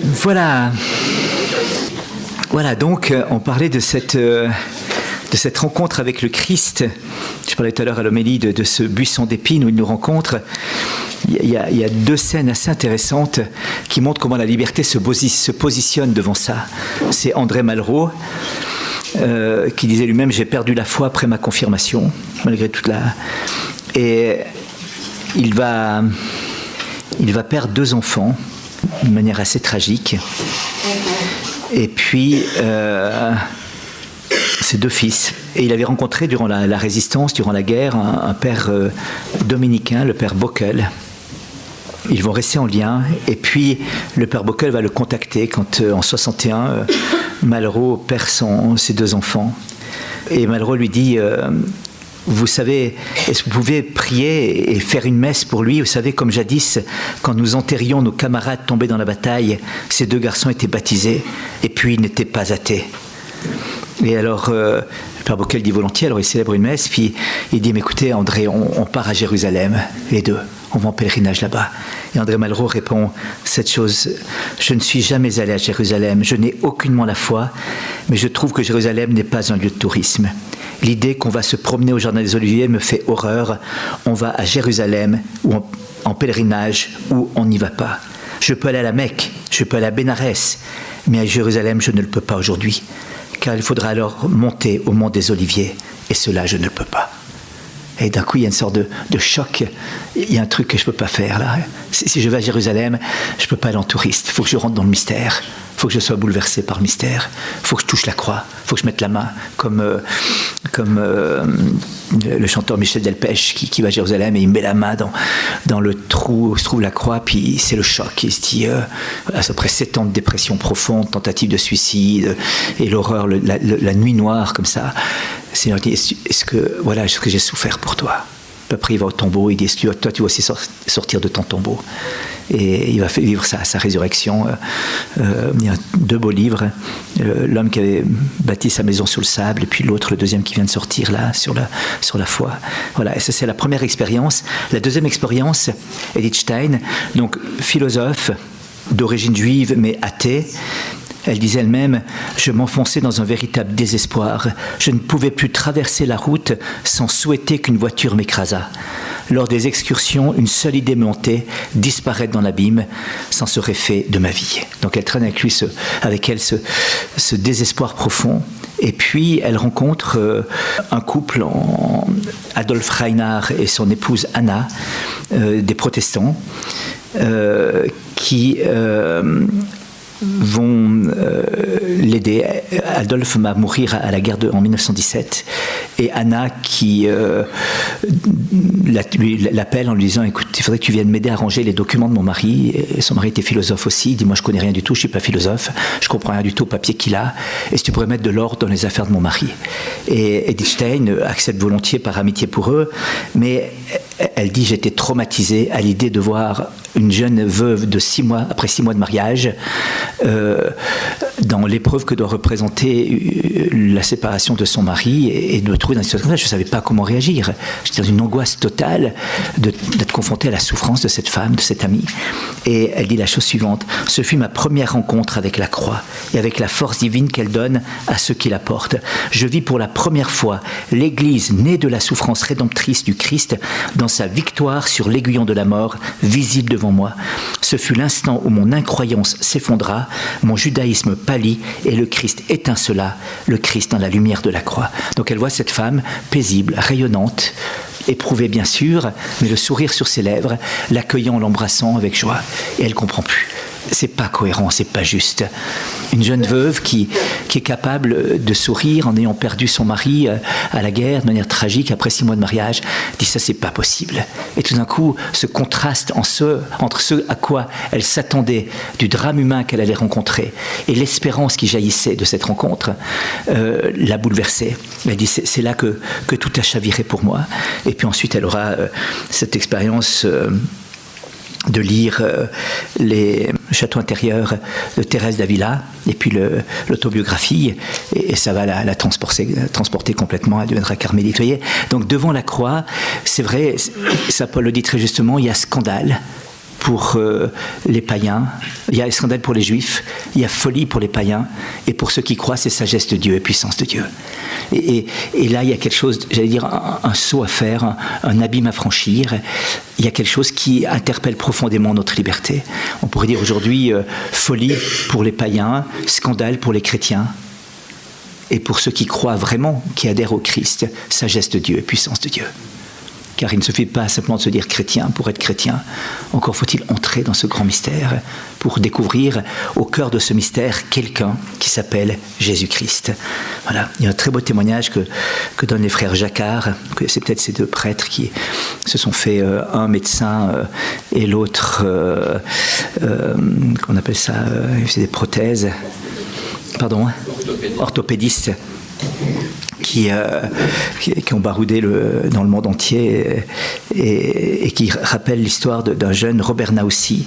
Voilà. Voilà, donc on parlait de cette rencontre avec le Christ. Je parlais tout à l'heure à l'homélie de ce buisson d'épines où il nous rencontre. Il y a deux scènes assez intéressantes qui montrent comment la liberté se positionne devant ça. C'est André Malraux qui disait lui-même « J'ai perdu la foi après ma confirmation », malgré toute la... Et il va perdre 2 enfants d'une manière assez tragique. Et puis, ses 2 fils. Et il avait rencontré durant la résistance, durant la guerre, un père dominicain, le père Bockel. Ils vont rester en lien. Et puis, le père Bockel va le contacter quand, en 61, Malraux perd ses 2 enfants. Et Malraux lui dit... vous savez, est-ce que vous pouvez prier et faire une messe pour lui? Vous savez, comme jadis, quand nous enterrions nos camarades tombés dans la bataille, ces 2 garçons étaient baptisés et puis ils n'étaient pas athées. Et alors, le père Bockel dit volontiers, alors il célèbre une messe, puis il dit, mais écoutez André, on part à Jérusalem, les 2, on va en pèlerinage là-bas. Et André Malraux répond cette chose, je ne suis jamais allé à Jérusalem, je n'ai aucunement la foi, mais je trouve que Jérusalem n'est pas un lieu de tourisme. L'idée qu'on va se promener au Jardin des Oliviers me fait horreur. On va à Jérusalem ou en pèlerinage ou on n'y va pas. Je peux aller à la Mecque, je peux aller à Bénarès, mais à Jérusalem, je ne le peux pas aujourd'hui, car il faudra alors monter au mont des Oliviers, et cela, je ne le peux pas. Et d'un coup, il y a une sorte de choc. Il y a un truc que je ne peux pas faire là. Si je vais à Jérusalem, je ne peux pas aller en touriste. Il faut que je rentre dans le mystère. Il faut que je sois bouleversé par le mystère. Il faut que je touche la croix. Il faut que je mette la main, comme le chanteur Michel Delpech qui va à Jérusalem et il met la main dans le trou où se trouve la croix, puis c'est le choc. Il se dit, après 7 ans de dépression profonde, tentative de suicide et l'horreur, la nuit noire comme ça, le Seigneur dit, est-ce que j'ai souffert pour toi? Après, il va au tombeau, il dit, toi, tu vas aussi sortir de ton tombeau. Et il va vivre sa résurrection. Il y a 2 beaux livres. L'homme qui avait bâti sa maison sous le sable, et puis l'autre, le deuxième qui vient de sortir là, sur la foi. Voilà, et ça, c'est la première expérience. La deuxième expérience, Edith Stein, donc philosophe d'origine juive, mais athée. Elle disait elle-même, je m'enfonçais dans un véritable désespoir. Je ne pouvais plus traverser la route sans souhaiter qu'une voiture m'écrasât. Lors des excursions, une seule idée me hantait, disparaître dans l'abîme, c'en serait fait de ma vie. Donc elle traîne avec elle ce désespoir profond. Et puis elle rencontre un couple, Adolf Reinhardt et son épouse Anna, des protestants, qui... vont l'aider. Adolphe va mourir à la guerre en 1917 et Anna qui l'appelle en lui disant, écoute, il faudrait que tu viennes m'aider à ranger les documents de mon mari. Et son mari était philosophe aussi, il dit, moi je connais rien du tout, je suis pas philosophe, je comprends rien du tout au papier qu'il a, et si tu pourrais mettre de l'ordre dans les affaires de mon mari. Et Edith Stein accepte volontiers par amitié pour eux, mais elle dit, j'étais traumatisée à l'idée de voir une jeune veuve de 6 mois, après 6 mois de mariage, dans l'épreuve que doit représenter la séparation de son mari et de me trouver dans une situation comme ça. Je ne savais pas comment réagir. J'étais dans une angoisse totale d'être confronté à la souffrance de cette femme, de cette amie. Et elle dit la chose suivante, ce fut ma première rencontre avec la croix et avec la force divine qu'elle donne à ceux qui la portent. Je vis pour la première fois l'Église née de la souffrance rédemptrice du Christ dans sa victoire sur l'aiguillon de la mort, visible devant moi. Ce fut l'instant où mon incroyance s'effondra, mon judaïsme pâlit et le Christ étincela, le Christ dans la lumière de la croix. Donc elle voit cette femme paisible, rayonnante, éprouvée bien sûr, mais le sourire sur ses lèvres, l'accueillant, l'embrassant avec joie. Et elle ne comprend plus. C'est pas cohérent, c'est pas juste. Une jeune veuve qui est capable de sourire en ayant perdu son mari à la guerre de manière tragique après 6 mois de mariage, dit ça c'est pas possible. Et tout d'un coup, ce contraste entre ce à quoi elle s'attendait du drame humain qu'elle allait rencontrer et l'espérance qui jaillissait de cette rencontre l'a bouleversée. Elle dit c'est là que tout a chaviré pour moi. Et puis ensuite elle aura cette expérience de lire les châteaux intérieurs de Thérèse d'Avila et puis l'autobiographie et ça va la transporter complètement, elle deviendra carmélite. Vous voyez, donc devant la croix, c'est vrai, ça Paul le dit très justement, il y a scandale, pour les païens, il y a scandale pour les juifs, il y a folie pour les païens, et pour ceux qui croient, c'est sagesse de Dieu et puissance de Dieu. Et là, il y a quelque chose, j'allais dire, un saut à faire, un abîme à franchir. Il y a quelque chose qui interpelle profondément notre liberté. On pourrait dire aujourd'hui folie pour les païens, scandale pour les chrétiens. Et pour ceux qui croient vraiment, qui adhèrent au Christ, sagesse de Dieu et puissance de Dieu. Car il ne suffit pas simplement de se dire chrétien pour être chrétien. Encore faut-il entrer dans ce grand mystère pour découvrir au cœur de ce mystère quelqu'un qui s'appelle Jésus-Christ. Voilà. Il y a un très beau témoignage que donnent les frères Jacquard, que c'est peut-être ces deux prêtres qui se sont fait un médecin et l'autre, qu'on appelle ça, c'est des prothèses. Pardon, orthopédistes. Qui ont baroudé dans le monde entier et qui rappellent l'histoire d'un jeune Robert Naussi,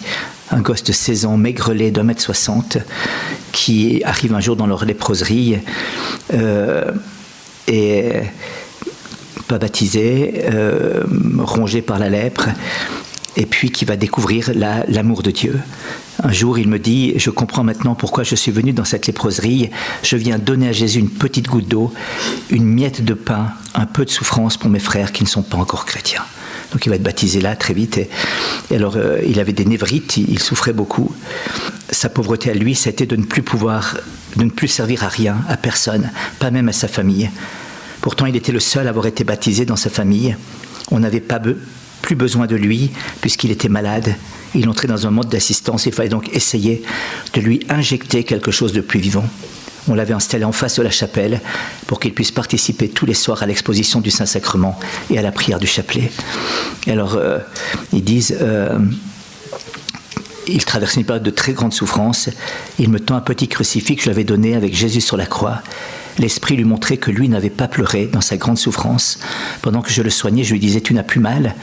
un gosse de 16 ans, maigrelet d'1,60 m, qui arrive un jour dans leur léproserie et pas baptisé, rongé par la lèpre, et puis qui va découvrir l'amour de Dieu. Un jour, il me dit, je comprends maintenant pourquoi je suis venu dans cette léproserie. Je viens donner à Jésus une petite goutte d'eau, une miette de pain, un peu de souffrance pour mes frères qui ne sont pas encore chrétiens. Donc il va être baptisé là très vite. Et alors, il avait des névrites, il souffrait beaucoup. Sa pauvreté à lui, c'était de ne plus servir à rien, à personne, pas même à sa famille. Pourtant, il était le seul à avoir été baptisé dans sa famille. On n'avait plus besoin de lui, puisqu'il était malade. Il entrait dans un mode d'assistance. Il fallait donc essayer de lui injecter quelque chose de plus vivant. On l'avait installé en face de la chapelle pour qu'il puisse participer tous les soirs à l'exposition du Saint-Sacrement et à la prière du chapelet. Et alors, ils disent... il traversait une période de très grande souffrance. Il me tend un petit crucifix que je lui avais donné avec Jésus sur la croix. L'esprit lui montrait que lui n'avait pas pleuré dans sa grande souffrance. Pendant que je le soignais, je lui disais « Tu n'as plus mal ?»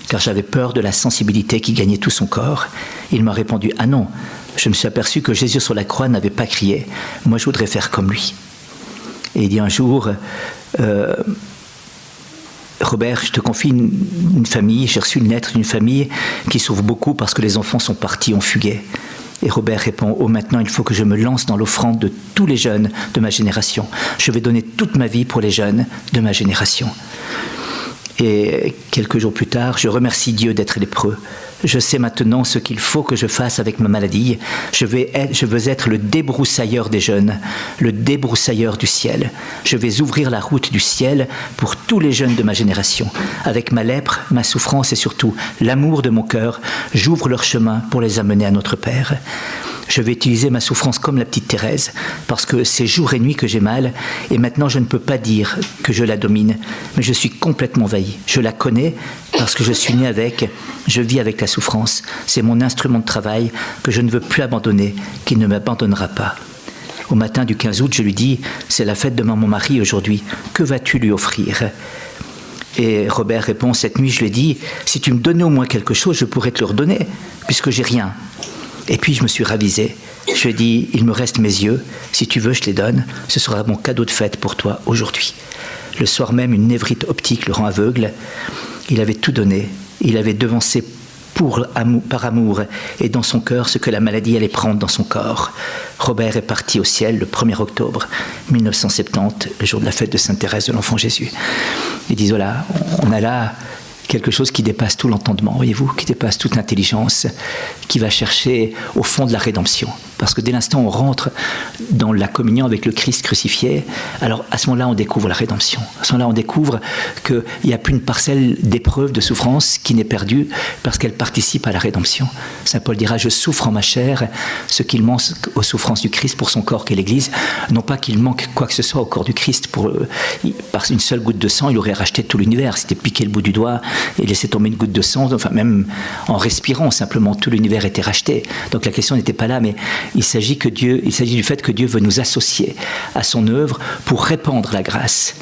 car j'avais peur de la sensibilité qui gagnait tout son corps. Il m'a répondu « Ah non, je me suis aperçu que Jésus sur la croix n'avait pas crié. Moi, je voudrais faire comme lui. » Et il dit un jour Robert, je te confie une famille, j'ai reçu une lettre d'une famille qui souffre beaucoup parce que les enfants sont partis, ont fugué. Et Robert répond, maintenant il faut que je me lance dans l'offrande de tous les jeunes de ma génération. Je vais donner toute ma vie pour les jeunes de ma génération. Et quelques jours plus tard, je remercie Dieu d'être lépreux. Je sais maintenant ce qu'il faut que je fasse avec ma maladie. Je veux être le débroussailleur des jeunes, le débroussailleur du ciel. Je vais ouvrir la route du ciel pour tous les jeunes de ma génération. Avec ma lèpre, ma souffrance et surtout l'amour de mon cœur, j'ouvre leur chemin pour les amener à notre Père. Je vais utiliser ma souffrance comme la petite Thérèse, parce que c'est jour et nuit que j'ai mal, et maintenant je ne peux pas dire que je la domine, mais je suis complètement envahi. Je la connais parce que je suis né avec, je vis avec la souffrance. C'est mon instrument de travail que je ne veux plus abandonner, qui ne m'abandonnera pas. Au matin du 15 août, je lui dis, c'est la fête de mon mari aujourd'hui, que vas-tu lui offrir ? Et Robert répond, cette nuit je lui ai dit, si tu me donnais au moins quelque chose, je pourrais te le redonner, puisque j'ai rien. Et puis je me suis ravisé. Je lui ai dit, il me reste mes yeux. Si tu veux, je te les donne. Ce sera mon cadeau de fête pour toi aujourd'hui. Le soir même, une névrite optique le rend aveugle. Il avait tout donné. Il avait devancé par amour et dans son cœur ce que la maladie allait prendre dans son corps. Robert est parti au ciel le 1er octobre 1970, le jour de la fête de Sainte Thérèse de l'Enfant Jésus. Ils disent, voilà, on a là quelque chose qui dépasse tout l'entendement, voyez-vous, qui dépasse toute l'intelligence, qui va chercher au fond de la rédemption. Parce que dès l'instant où on rentre dans la communion avec le Christ crucifié, alors à ce moment-là, on découvre la rédemption. À ce moment-là, on découvre qu'il n'y a plus une parcelle d'épreuve, de souffrance qui n'est perdue parce qu'elle participe à la rédemption. Saint Paul dira, je souffre en ma chair ce qu'il manque aux souffrances du Christ pour son corps qu'est l'Église. Non pas qu'il manque quoi que ce soit au corps du Christ. Par une seule goutte de sang, il aurait racheté tout l'univers. C'était piqué le bout du doigt et laisser tomber une goutte de sang, enfin même en respirant simplement, tout l'univers était racheté. Donc la question n'était pas là, mais il s'agit du fait que Dieu veut nous associer à son œuvre pour répandre la grâce.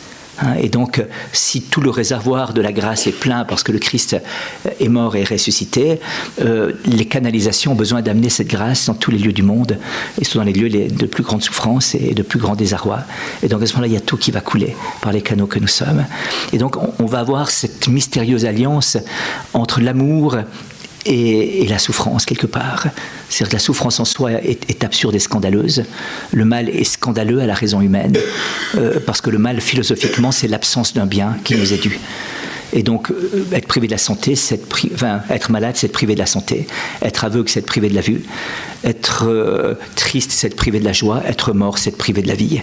Et donc, si tout le réservoir de la grâce est plein parce que le Christ est mort et est ressuscité, les canalisations ont besoin d'amener cette grâce dans tous les lieux du monde, et surtout dans les lieux de plus grande souffrance et de plus grand désarroi. Et donc à ce moment-là, il y a tout qui va couler par les canaux que nous sommes. Et donc, on va avoir cette mystérieuse alliance entre l'amour et la souffrance, quelque part. C'est-à-dire que la souffrance en soi est absurde et scandaleuse. Le mal est scandaleux à la raison humaine, parce que le mal, philosophiquement, c'est l'absence d'un bien qui nous est dû. Et donc, être privé de la santé, être malade, c'est être privé de la santé. Être aveugle, c'est être privé de la vue. Être triste, c'est être privé de la joie. Être mort, c'est être privé de la vie.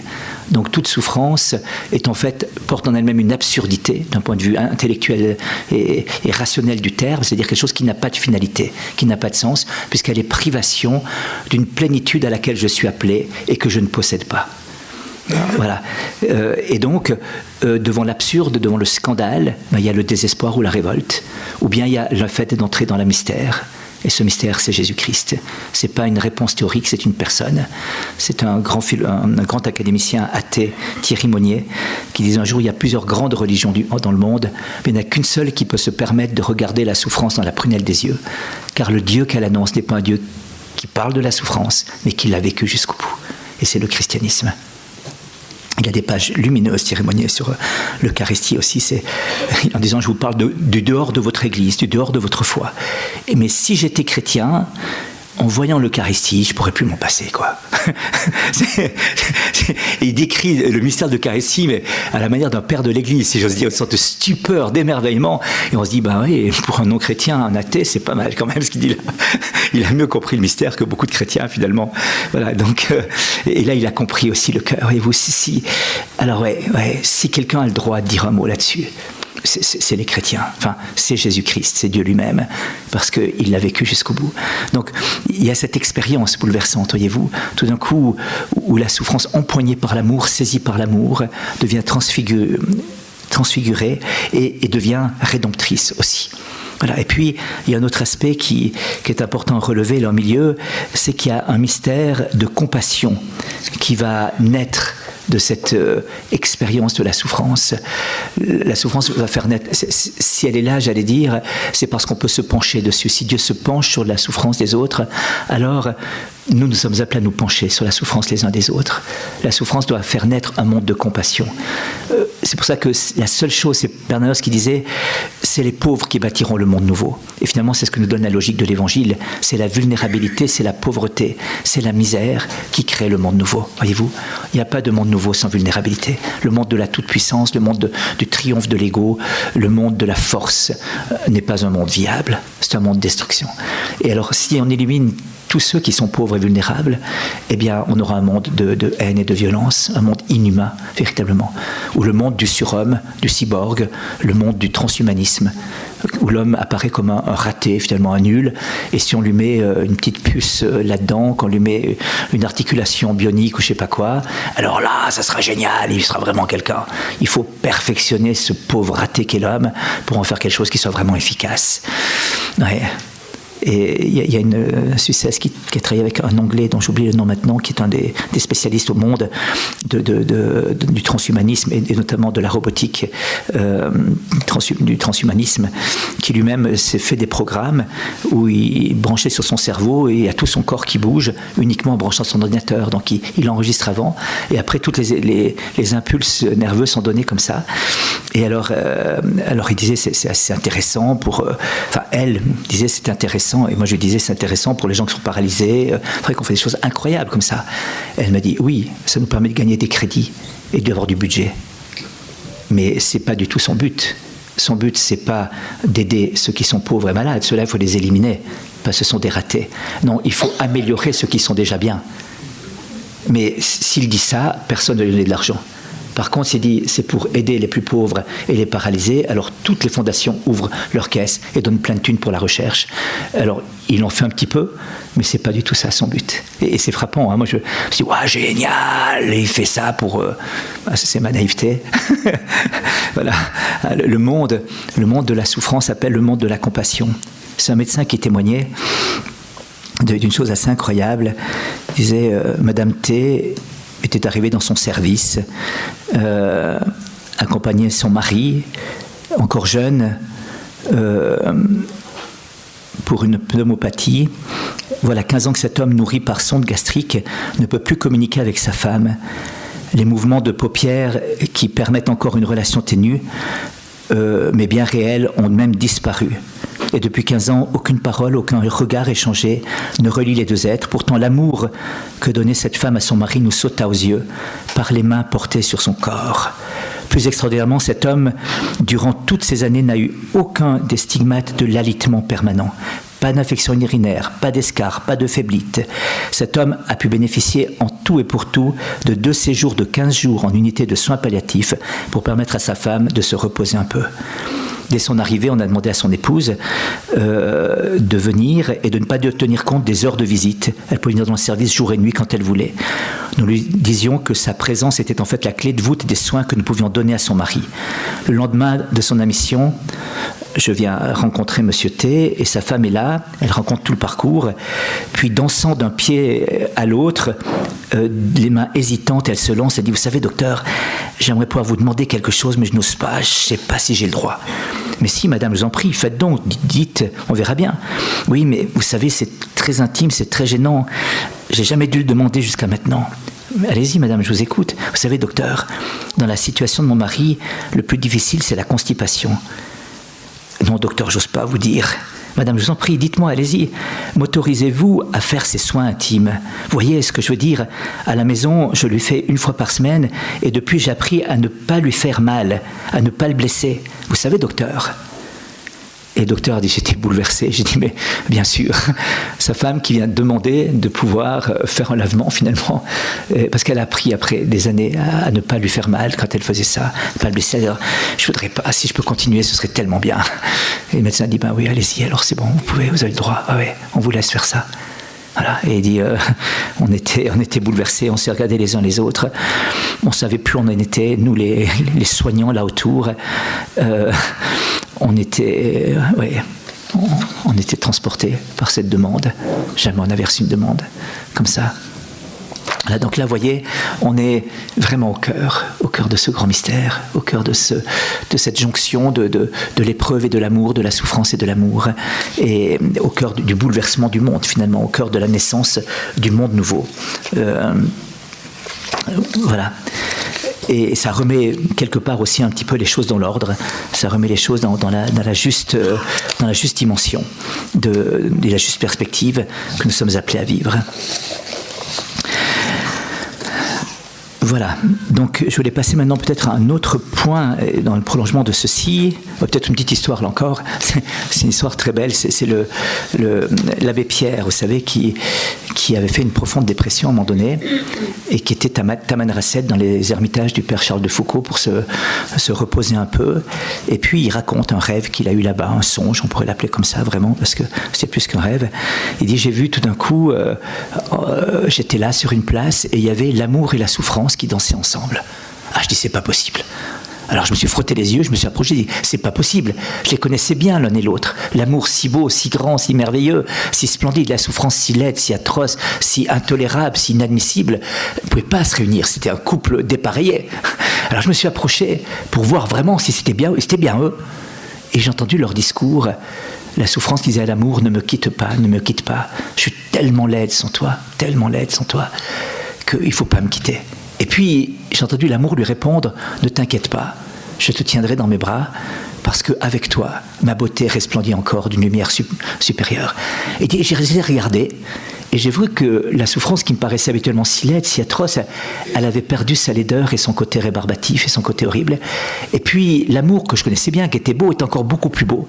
Donc, toute souffrance est en fait, porte en elle-même une absurdité d'un point de vue intellectuel et rationnel du terme, c'est-à-dire quelque chose qui n'a pas de finalité, qui n'a pas de sens, puisqu'elle est privation d'une plénitude à laquelle je suis appelé et que je ne possède pas. Voilà. Et donc, devant l'absurde, devant le scandale, il y a le désespoir ou la révolte, ou bien il y a le fait d'entrer dans le mystère. Et ce mystère, c'est Jésus-Christ. C'est pas une réponse théorique, c'est une personne. C'est un grand académicien athée, Thierry Monnier, qui disait un jour, il y a plusieurs grandes religions dans le monde, mais il n'y en a qu'une seule qui peut se permettre de regarder la souffrance dans la prunelle des yeux. Car le Dieu qu'elle annonce n'est pas un Dieu qui parle de la souffrance, mais qui l'a vécu jusqu'au bout. Et c'est le christianisme. Il y a des pages lumineuses, Thierry Monnier, sur l'Eucharistie aussi, c'est en disant, je vous parle du dehors de votre Église, du dehors de votre foi. Mais si j'étais chrétien, en voyant l'Eucharistie, je ne pourrais plus m'en passer, quoi. Il décrit le mystère de l'Eucharistie, mais à la manière d'un père de l'Église, si j'ose dire, une sorte de stupeur, d'émerveillement. Et on se dit, ben oui, pour un non-chrétien, un athée, c'est pas mal quand même ce qu'il dit là. Il a mieux compris le mystère que beaucoup de chrétiens, finalement. Voilà, donc, et là, il a compris aussi le cœur. Voyez-vous, alors, si quelqu'un a le droit de dire un mot là-dessus, c'est les chrétiens, enfin c'est Jésus-Christ, c'est Dieu lui-même, parce qu'il l'a vécu jusqu'au bout. Donc il y a cette expérience bouleversante, voyez-vous, tout d'un coup où la souffrance empoignée par l'amour, saisie par l'amour, devient transfigurée et devient rédemptrice aussi. Voilà. Et puis, il y a un autre aspect qui est important à relever là au milieu, c'est qu'il y a un mystère de compassion qui va naître de cette expérience de la souffrance. La souffrance va faire naître, si elle est là, j'allais dire, c'est parce qu'on peut se pencher dessus. Si Dieu se penche sur la souffrance des autres, alors nous sommes appelés à nous pencher sur la souffrance les uns des autres. La souffrance doit faire naître un monde de compassion. C'est pour ça que la seule chose, c'est Bernanos qui disait, c'est les pauvres qui bâtiront le monde nouveau. Et finalement, c'est ce que nous donne la logique de l'Évangile. C'est la vulnérabilité, c'est la pauvreté, c'est la misère qui crée le monde nouveau. Voyez-vous, il n'y a pas de monde nouveau sans vulnérabilité. Le monde de la toute-puissance, le monde du triomphe de l'ego, le monde de la force n'est pas un monde viable, c'est un monde de destruction. Et alors, si on élimine tous ceux qui sont pauvres et vulnérables, eh bien, on aura un monde de haine et de violence, un monde inhumain, véritablement, où le monde du surhomme, du cyborg, le monde du transhumanisme, où l'homme apparaît comme un raté, finalement un nul, et si on lui met une petite puce là-dedans, qu'on lui met une articulation bionique ou je sais pas quoi, alors là, ça sera génial, il sera vraiment quelqu'un. Il faut perfectionner ce pauvre raté qu'est l'homme pour en faire quelque chose qui soit vraiment efficace. Ouais. Et il y a une Suissesse qui a travaillé avec un Anglais dont j'oublie le nom maintenant, qui est un des spécialistes au monde du transhumanisme et notamment de la robotique, du transhumanisme, qui lui-même s'est fait des programmes où il branchait sur son cerveau et il y a tout son corps qui bouge uniquement en branchant son ordinateur. Donc il enregistre avant et après toutes les impulses nerveux sont donnés comme ça. Et alors il disait c'est assez intéressant elle disait c'est intéressant. Et moi je lui disais c'est intéressant pour les gens qui sont paralysés, faudrait qu'on fait des choses incroyables comme ça. Elle m'a dit oui, ça nous permet de gagner des crédits et d'avoir du budget. Mais c'est pas du tout son but. Son but c'est pas d'aider ceux qui sont pauvres et malades, ceux-là il faut les éliminer, parce que ce sont des ratés. Non, il faut améliorer ceux qui sont déjà bien. Mais s'il dit ça, personne ne lui donne de l'argent. Par contre, s'il dit c'est pour aider les plus pauvres et les paralysés, alors toutes les fondations ouvrent leurs caisses et donnent plein de thunes pour la recherche. Alors, il en fait un petit peu, mais c'est pas du tout ça son but. Et c'est frappant. Hein. Moi, je me dis, ouais, génial, il fait ça pour... c'est ma naïveté. Voilà. Le monde de la souffrance s'appelle le monde de la compassion. C'est un médecin qui témoignait d'une chose assez incroyable. Il disait, Madame T était arrivée dans son service, accompagnait son mari, encore jeune, pour une pneumopathie. Voilà 15 ans que cet homme, nourri par sonde gastrique, ne peut plus communiquer avec sa femme. Les mouvements de paupières qui permettent encore une relation ténue, mais bien réelle, ont même disparu. Et depuis 15 ans, aucune parole, aucun regard échangé ne relie les deux êtres. Pourtant, l'amour que donnait cette femme à son mari nous sauta aux yeux par les mains portées sur son corps. Plus extraordinairement, cet homme, durant toutes ces années, n'a eu aucun des stigmates de l'alitement permanent. Pas d'infection urinaire, pas d'escarre, pas de faiblite. Cet homme a pu bénéficier en tout et pour tout de 2 séjours de 15 jours en unité de soins palliatifs pour permettre à sa femme de se reposer un peu. Dès son arrivée, on a demandé à son épouse de venir et de ne pas tenir compte des heures de visite. Elle pouvait venir dans le service jour et nuit quand elle voulait. Nous lui disions que sa présence était en fait la clé de voûte des soins que nous pouvions donner à son mari. Le lendemain de son admission, je viens rencontrer Monsieur T et sa femme est là, elle rencontre tout le parcours, puis dansant d'un pied à l'autre, les mains hésitantes, elle se lance, elle dit « Vous savez, docteur, j'aimerais pouvoir vous demander quelque chose, mais je n'ose pas, je ne sais pas si j'ai le droit. » « Mais si, madame, je vous en prie, faites donc, dites, on verra bien. »« Oui, mais vous savez, c'est très intime, c'est très gênant, j'ai jamais dû le demander jusqu'à maintenant. » « Allez-y, madame, je vous écoute. Vous savez, docteur, dans la situation de mon mari, le plus difficile, c'est la constipation. » « Non, docteur, j'ose pas vous dire. »« Madame, je vous en prie, dites-moi, allez-y. M'autorisez-vous à faire ces soins intimes ? Vous voyez ce que je veux dire ? À la maison, je lui fais 1 fois par semaine et depuis, j'ai appris à ne pas lui faire mal, à ne pas le blesser. Vous savez, docteur ?» Et le docteur a dit, j'étais bouleversé. J'ai dit, mais bien sûr, sa femme qui vient de demander de pouvoir faire un lavement finalement, parce qu'elle a appris après des années à ne pas lui faire mal quand elle faisait ça, pas le blesser. Alors, je voudrais pas, si je peux continuer, ce serait tellement bien. Et le médecin dit, ben oui, allez-y, alors c'est bon, vous avez le droit, ah ouais, on vous laisse faire ça. Voilà. Et il dit, on était bouleversés, on s'est regardés les uns les autres, on savait plus où on en était, nous les soignants là autour, on était transportés par cette demande. Jamais on n'avait reçu une demande comme ça. Voilà, donc là, vous voyez, on est vraiment au cœur de ce grand mystère, au cœur de cette jonction de l'épreuve et de l'amour, de la souffrance et de l'amour, et au cœur du bouleversement du monde, finalement, au cœur de la naissance du monde nouveau. Voilà. Et ça remet quelque part aussi un petit peu les choses dans l'ordre, ça remet les choses dans la juste dimension, de la juste perspective que nous sommes appelés à vivre. Voilà, donc je voulais passer maintenant peut-être à un autre point dans le prolongement de ceci, peut-être une petite histoire là encore, c'est une histoire très belle, c'est l'abbé Pierre, vous savez, qui avait fait une profonde dépression à un moment donné et qui était à Tamanrasset dans les ermitages du père Charles de Foucauld pour se reposer un peu, et puis il raconte un rêve qu'il a eu là-bas, un songe, on pourrait l'appeler comme ça vraiment, parce que c'est plus qu'un rêve. Il dit, j'ai vu tout d'un coup, j'étais là sur une place et il y avait l'amour et la souffrance qui dansaient ensemble. Ah, je dis, c'est pas possible. Alors je me suis frotté les yeux, je me suis approché, j'ai dit, c'est pas possible. Je les connaissais bien l'un et l'autre. L'amour si beau, si grand, si merveilleux, si splendide, la souffrance si laide, si atroce, si intolérable, si inadmissible, ne pouvaient pas se réunir. C'était un couple dépareillé. Alors je me suis approché pour voir vraiment si c'était bien eux. Et j'ai entendu leur discours. La souffrance qui disait à l'amour, ne me quitte pas, ne me quitte pas. Je suis tellement laide sans toi, qu'il ne faut pas me quitter. Et puis, j'ai entendu l'amour lui répondre, ne t'inquiète pas, je te tiendrai dans mes bras, parce qu'avec toi, ma beauté resplendit encore d'une lumière supérieure. Et j'ai regardé, et j'ai vu que la souffrance qui me paraissait habituellement si laide, si atroce, elle avait perdu sa laideur et son côté rébarbatif et son côté horrible. Et puis, l'amour que je connaissais bien, qui était beau, est encore beaucoup plus beau,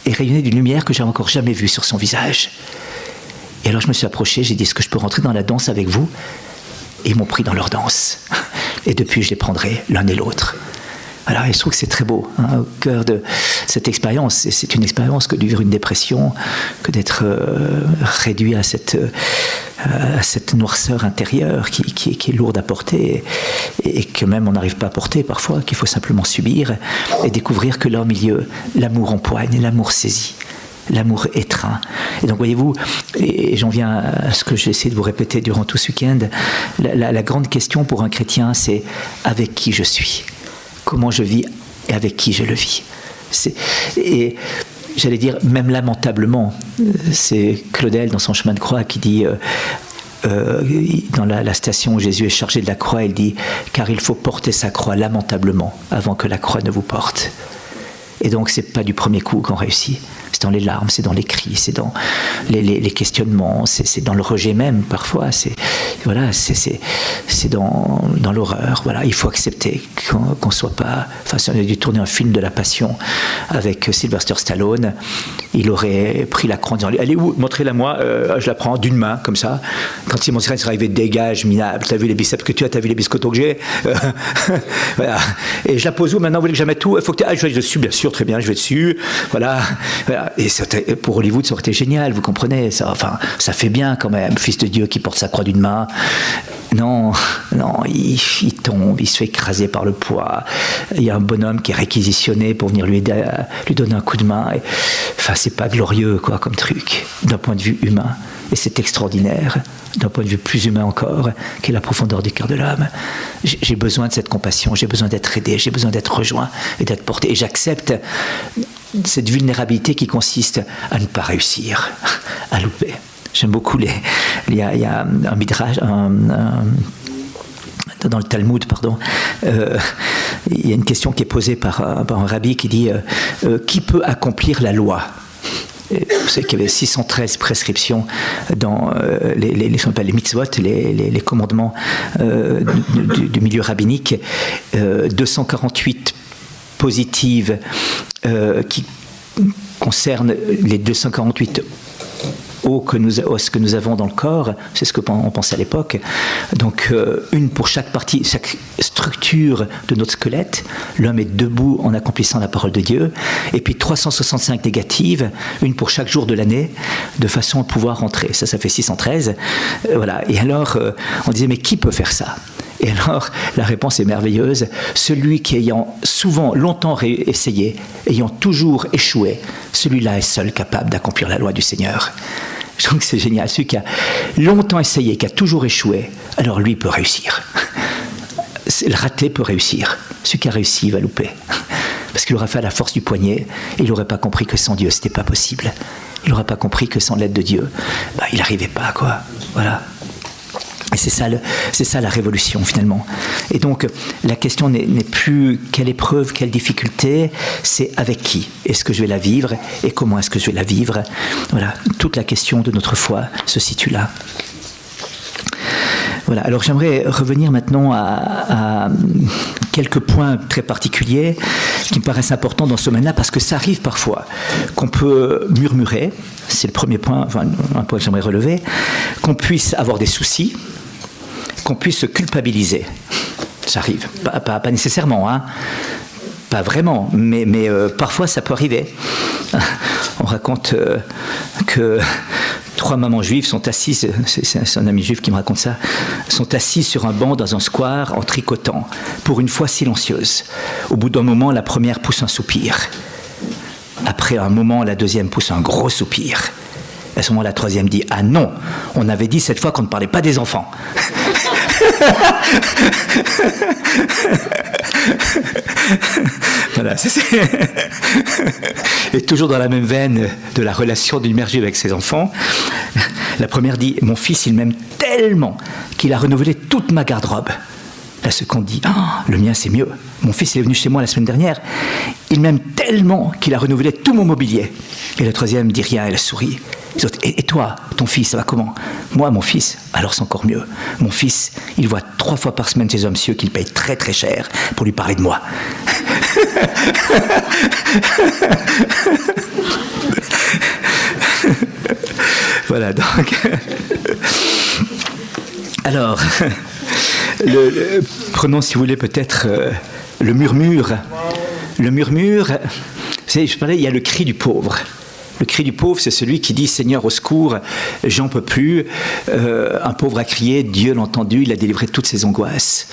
et rayonnait d'une lumière que j'avais encore jamais vue sur son visage. Et alors, je me suis approché, j'ai dit, est-ce que je peux rentrer dans la danse avec vous ? Et ils m'ont pris dans leur danse. Et depuis, je les prendrai l'un et l'autre. Voilà, et je trouve que c'est très beau, hein, au cœur de cette expérience. Et c'est une expérience que de vivre une dépression, que d'être réduit à cette noirceur intérieure qui est lourde à porter et que même on n'arrive pas à porter parfois, qu'il faut simplement subir et découvrir que là, au milieu, l'amour empoigne, l'amour saisit. L'amour étreint. Et donc, voyez-vous, et j'en viens à ce que j'ai essayé de vous répéter durant tout ce week-end, la grande question pour un chrétien, c'est avec qui je suis, comment je vis et avec qui je le vis. Et j'allais dire, même lamentablement, c'est Claudel dans son chemin de croix qui dit, dans la station où Jésus est chargé de la croix, il dit, car il faut porter sa croix lamentablement avant que la croix ne vous porte. Et donc, c'est pas du premier coup qu'on réussit. C'est dans les larmes, c'est dans les cris, c'est dans les questionnements, c'est dans le rejet même parfois. C'est dans l'horreur. Voilà, il faut accepter qu'on soit pas. Enfin, si on a dû tourner un film de la Passion avec Sylvester Stallone, il aurait pris la croix en disant « Allez où ? Montrez-la moi. Je la prends d'une main comme ça. » Quand il m'en serait arrivé, dégage, minable. T'as vu les biceps que tu as, t'as vu les biscottos que j'ai. Voilà. Et je la pose où maintenant? Vous voulez que je la mette où? Il faut que je vais dessus, bien sûr, très bien, je vais dessus. Voilà. Et pour Hollywood, ça aurait été génial, vous comprenez ça, enfin, ça fait bien quand même, fils de Dieu qui porte sa croix d'une main. Non, il tombe, il se fait écraser par le poids. Il y a un bonhomme qui est réquisitionné pour venir lui donner un coup de main. Enfin, c'est pas glorieux, quoi, comme truc, d'un point de vue humain. Et c'est extraordinaire, d'un point de vue plus humain encore, qui est la profondeur du cœur de l'homme. J'ai besoin de cette compassion, j'ai besoin d'être aidé, j'ai besoin d'être rejoint et d'être porté. Et j'accepte cette vulnérabilité qui consiste à ne pas réussir, à louper. J'aime beaucoup il y a un midrash, dans le Talmud, pardon, il y a une question qui est posée par un rabbi qui dit qui peut accomplir la loi? Vous savez qu'il y avait 613 prescriptions dans les mitzvot, les commandements du milieu rabbinique, 248 positives qui concernent les 248 os que nous avons dans le corps, c'est ce qu'on pensait à l'époque. Donc une pour chaque partie, chaque structure de notre squelette. L'homme est debout en accomplissant la parole de Dieu. Et puis 365 négatives, une pour chaque jour de l'année, de façon à pouvoir rentrer. Ça fait 613. Voilà. Et alors, on disait, mais qui peut faire ça? Et alors, la réponse est merveilleuse. Celui qui ayant longtemps essayé, ayant toujours échoué, celui-là est seul capable d'accomplir la loi du Seigneur. Je trouve que c'est génial. Celui qui a longtemps essayé, qui a toujours échoué, alors lui peut réussir. Le raté peut réussir. Celui qui a réussi va louper. Parce qu'il aura fait à la force du poignet, et il n'aurait pas compris que sans Dieu, ce n'était pas possible. Il n'aurait pas compris que sans l'aide de Dieu, il n'arrivait pas, quoi. Voilà. Et c'est ça la révolution finalement. Et donc la question n'est plus quelle épreuve, quelle difficulté, c'est avec qui est-ce que je vais la vivre et comment est-ce que je vais la vivre. Voilà, toute la question de notre foi se situe là. Voilà, alors j'aimerais revenir maintenant à quelques points très particuliers qui me paraissent importants dans ce domaine-là, parce que ça arrive parfois qu'on peut murmurer, c'est le premier point, enfin un point que j'aimerais relever, qu'on puisse avoir des soucis, qu'on puisse se culpabiliser. Ça arrive, pas nécessairement, hein. Pas vraiment, mais parfois ça peut arriver. On raconte que 3 mamans juives sont assises, c'est un ami juif qui me raconte ça, sont assises sur un banc dans un square en tricotant, pour une fois silencieuses. Au bout d'un moment, la première pousse un soupir. Après un moment, la deuxième pousse un gros soupir. À ce moment, la troisième dit « Ah non, on avait dit cette fois qu'on ne parlait pas des enfants !» Voilà, et toujours dans la même veine de la relation d'une mère juive avec ses enfants, la première dit « Mon fils, il m'aime tellement qu'il a renouvelé toute ma garde-robe. » La seconde dit « Oh, le mien, c'est mieux. Mon fils, il est venu chez moi la semaine dernière. Il m'aime tellement qu'il a renouvelé tout mon mobilier. » Et la troisième dit rien, elle sourit. Et toi, ton fils, ça va comment? Moi, mon fils, alors c'est encore mieux. Mon fils, il voit 3 fois par semaine ses hommes cieux qu'il paye très très cher pour lui parler de moi. Voilà, donc. Alors, prenons, si vous voulez, peut-être le murmure. Le murmure, vous savez, je parlais, il y a le cri du pauvre. Le cri du pauvre, c'est celui qui dit « Seigneur, au secours, j'en peux plus ». Un pauvre a crié, Dieu l'a entendu, il a délivré de toutes ses angoisses.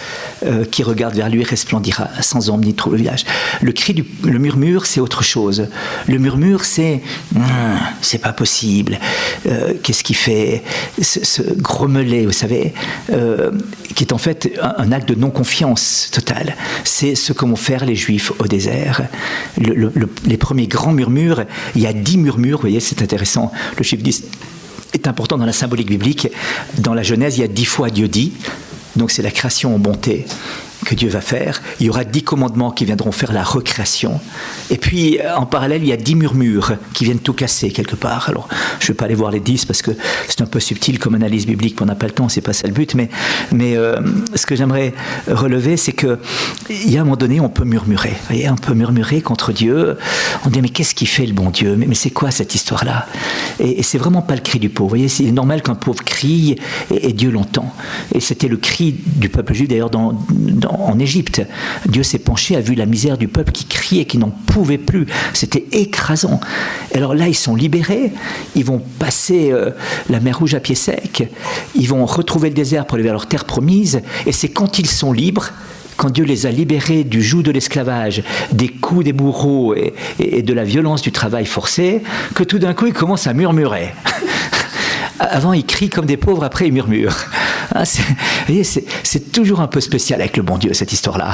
Qui regarde vers lui resplendira, sans ombre ni trouble village. Le murmure, c'est autre chose. Le murmure, c'est « c'est pas possible ». Qu'est-ce qu'il fait? Ce grommeler, vous savez, qui est en fait un acte de non-confiance totale. C'est ce que vont faire les Juifs au désert. Les premiers grands murmures, il y a 10 murmures, vous voyez, c'est intéressant. Le chiffre 10 est important dans la symbolique biblique. Dans la Genèse, il y a 10 fois Dieu dit. Donc c'est la création en bonté que Dieu va faire. Il y aura 10 commandements qui viendront faire la recréation. Et puis, en parallèle, il y a 10 murmures qui viennent tout casser quelque part. Alors, je ne vais pas aller voir les 10 parce que c'est un peu subtil comme analyse biblique, on n'a pas le temps, c'est pas ça le but. Mais ce que j'aimerais relever, c'est qu'il y a un moment donné, on peut murmurer. Vous voyez, on peut murmurer contre Dieu. On dit, mais qu'est-ce qu'il fait le bon Dieu ? Mais c'est quoi cette histoire-là ? Et c'est vraiment pas le cri du pauvre. Vous voyez, c'est normal qu'un pauvre crie et Dieu l'entend. Et c'était le cri du peuple juif, d'ailleurs, en Égypte. Dieu s'est penché, a vu la misère du peuple qui criait, qui n'en pouvait plus. C'était écrasant. Et alors là, ils sont libérés. Ils vont passer la mer Rouge à pied sec. Ils vont retrouver le désert pour aller vers leur terre promise. Et c'est quand ils sont libres, quand Dieu les a libérés du joug de l'esclavage, des coups des bourreaux et de la violence du travail forcé, que tout d'un coup, ils commencent à murmurer. Avant, ils crient comme des pauvres, après, ils murmurent. C'est toujours un peu spécial avec le bon Dieu, cette histoire-là.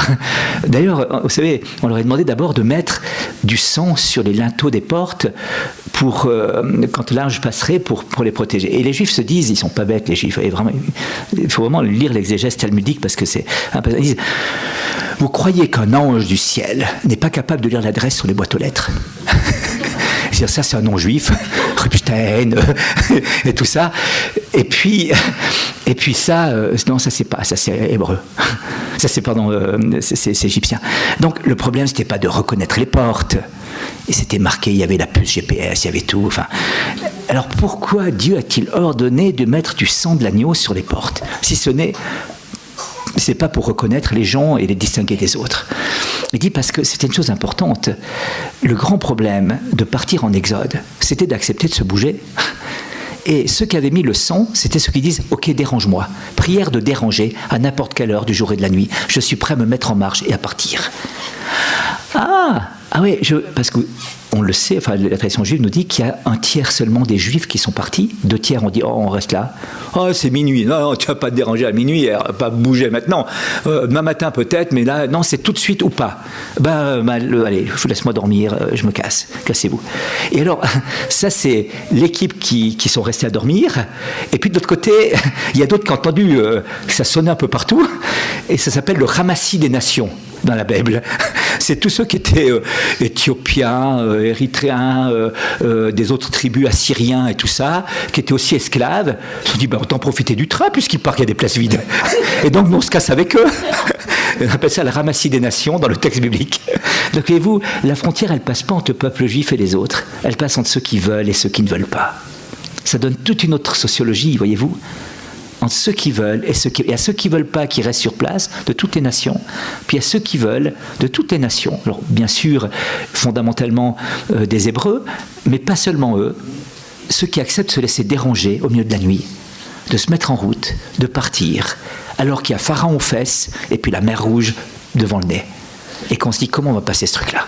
D'ailleurs, vous savez, on leur a demandé d'abord de mettre du sang sur les linteaux des portes pour, quand l'ange passerait, pour les protéger. Et les Juifs se disent, ils ne sont pas bêtes, les Juifs. Et vraiment, il faut vraiment lire l'exégèse talmudique parce que c'est... Ils disent, vous croyez qu'un ange du ciel n'est pas capable de lire l'adresse sur les boîtes aux lettres ? C'est-à-dire, ça, c'est un nom juif, Rupstein, et tout ça. Et puis ça, non, ça c'est pas, ça c'est hébreu. Ça c'est, pardon, c'est égyptien. Donc le problème, c'était pas de reconnaître les portes. Et c'était marqué, il y avait la puce GPS, il y avait tout. Enfin, alors pourquoi Dieu a-t-il ordonné de mettre du sang de l'agneau sur les portes ? Si ce n'est, c'est pas pour reconnaître les gens et les distinguer des autres. Il dit parce que c'était une chose importante. Le grand problème de partir en exode, c'était d'accepter de se bouger. Et ceux qui avaient mis le sang, c'était ceux qui disent « Ok, dérange-moi. Prière de déranger à n'importe quelle heure du jour et de la nuit. Je suis prêt à me mettre en marche et à partir. » Ah oui, parce qu'on le sait, enfin, la tradition juive nous dit qu'il y a 1/3 seulement des juifs qui sont partis. 2/3 on dit, oh, on reste là. Oh, c'est minuit. Non, tu vas pas te déranger à minuit, pas bouger maintenant. Demain matin peut-être, mais là, non, c'est tout de suite ou pas. Allez, laisse-moi dormir, je me casse, cassez-vous. Et alors, ça c'est l'équipe qui sont restés à dormir. Et puis de l'autre côté, il y a d'autres qui ont entendu que ça sonnait un peu partout. Et ça s'appelle le ramassis des nations dans la Bible. C'est tous ceux qui étaient éthiopiens, érythréens, des autres tribus, assyriens et tout ça, qui étaient aussi esclaves. Ils se sont dit, autant profiter du train puisqu'il part, il y a des places vides. Et donc, on se casse avec eux. On appelle ça le ramassis des nations dans le texte biblique. Donc, voyez-vous, la frontière, elle passe pas entre le peuple juif et les autres. Elle passe entre ceux qui veulent et ceux qui ne veulent pas. Ça donne toute une autre sociologie, voyez-vous, entre ceux qui veulent et à ceux qui ne veulent pas, qui restent sur place, de toutes les nations, puis à ceux qui veulent, de toutes les nations. Alors, bien sûr, fondamentalement des Hébreux, mais pas seulement eux, ceux qui acceptent de se laisser déranger au milieu de la nuit, de se mettre en route, de partir, alors qu'il y a Pharaon aux fesses et puis la mer Rouge devant le nez. Et qu'on se dit, comment on va passer ce truc-là ?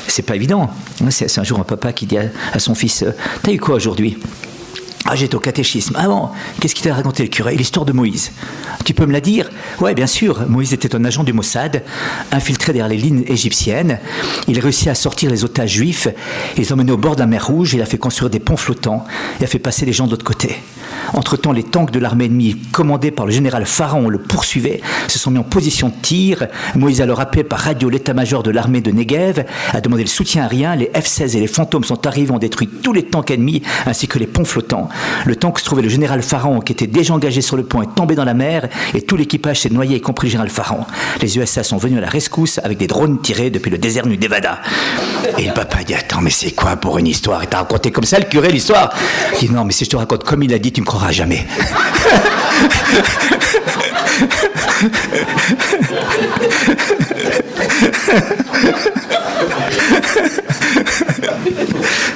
C'est pas évident. C'est un jour un papa qui dit à son fils, « T'as eu quoi aujourd'hui ?» Ah, j'étais au catéchisme. Ah bon, qu'est-ce qu'il t'a raconté le curé ? L'histoire de Moïse. Tu peux me la dire ? Ouais, bien sûr. Moïse était un agent du Mossad, infiltré derrière les lignes égyptiennes. Il réussit à sortir les otages juifs. Il les a emmenés au bord de la mer Rouge. Il a fait construire des ponts flottants et a fait passer les gens de l'autre côté. Entre-temps, les tanks de l'armée ennemie, commandés par le général Pharaon, le poursuivaient, se sont mis en position de tir. Moïse a alors appelé par radio l'état-major de l'armée de Negev, a demandé le soutien aérien. Les F-16 et les fantômes sont arrivés, ont détruit tous les tanks ennemis ainsi que les ponts flottants. Le temps que se trouvait le général Pharaon, qui était déjà engagé sur le pont, est tombé dans la mer et tout l'équipage s'est noyé, y compris le général Pharaon. Les USA sont venus à la rescousse avec des drones tirés depuis le désert du Nevada. Et le papa dit, attends, mais c'est quoi pour une histoire ? Et t'as raconté comme ça, le curé, l'histoire ? Il dit, non, mais si je te raconte comme il a dit, tu me croiras jamais.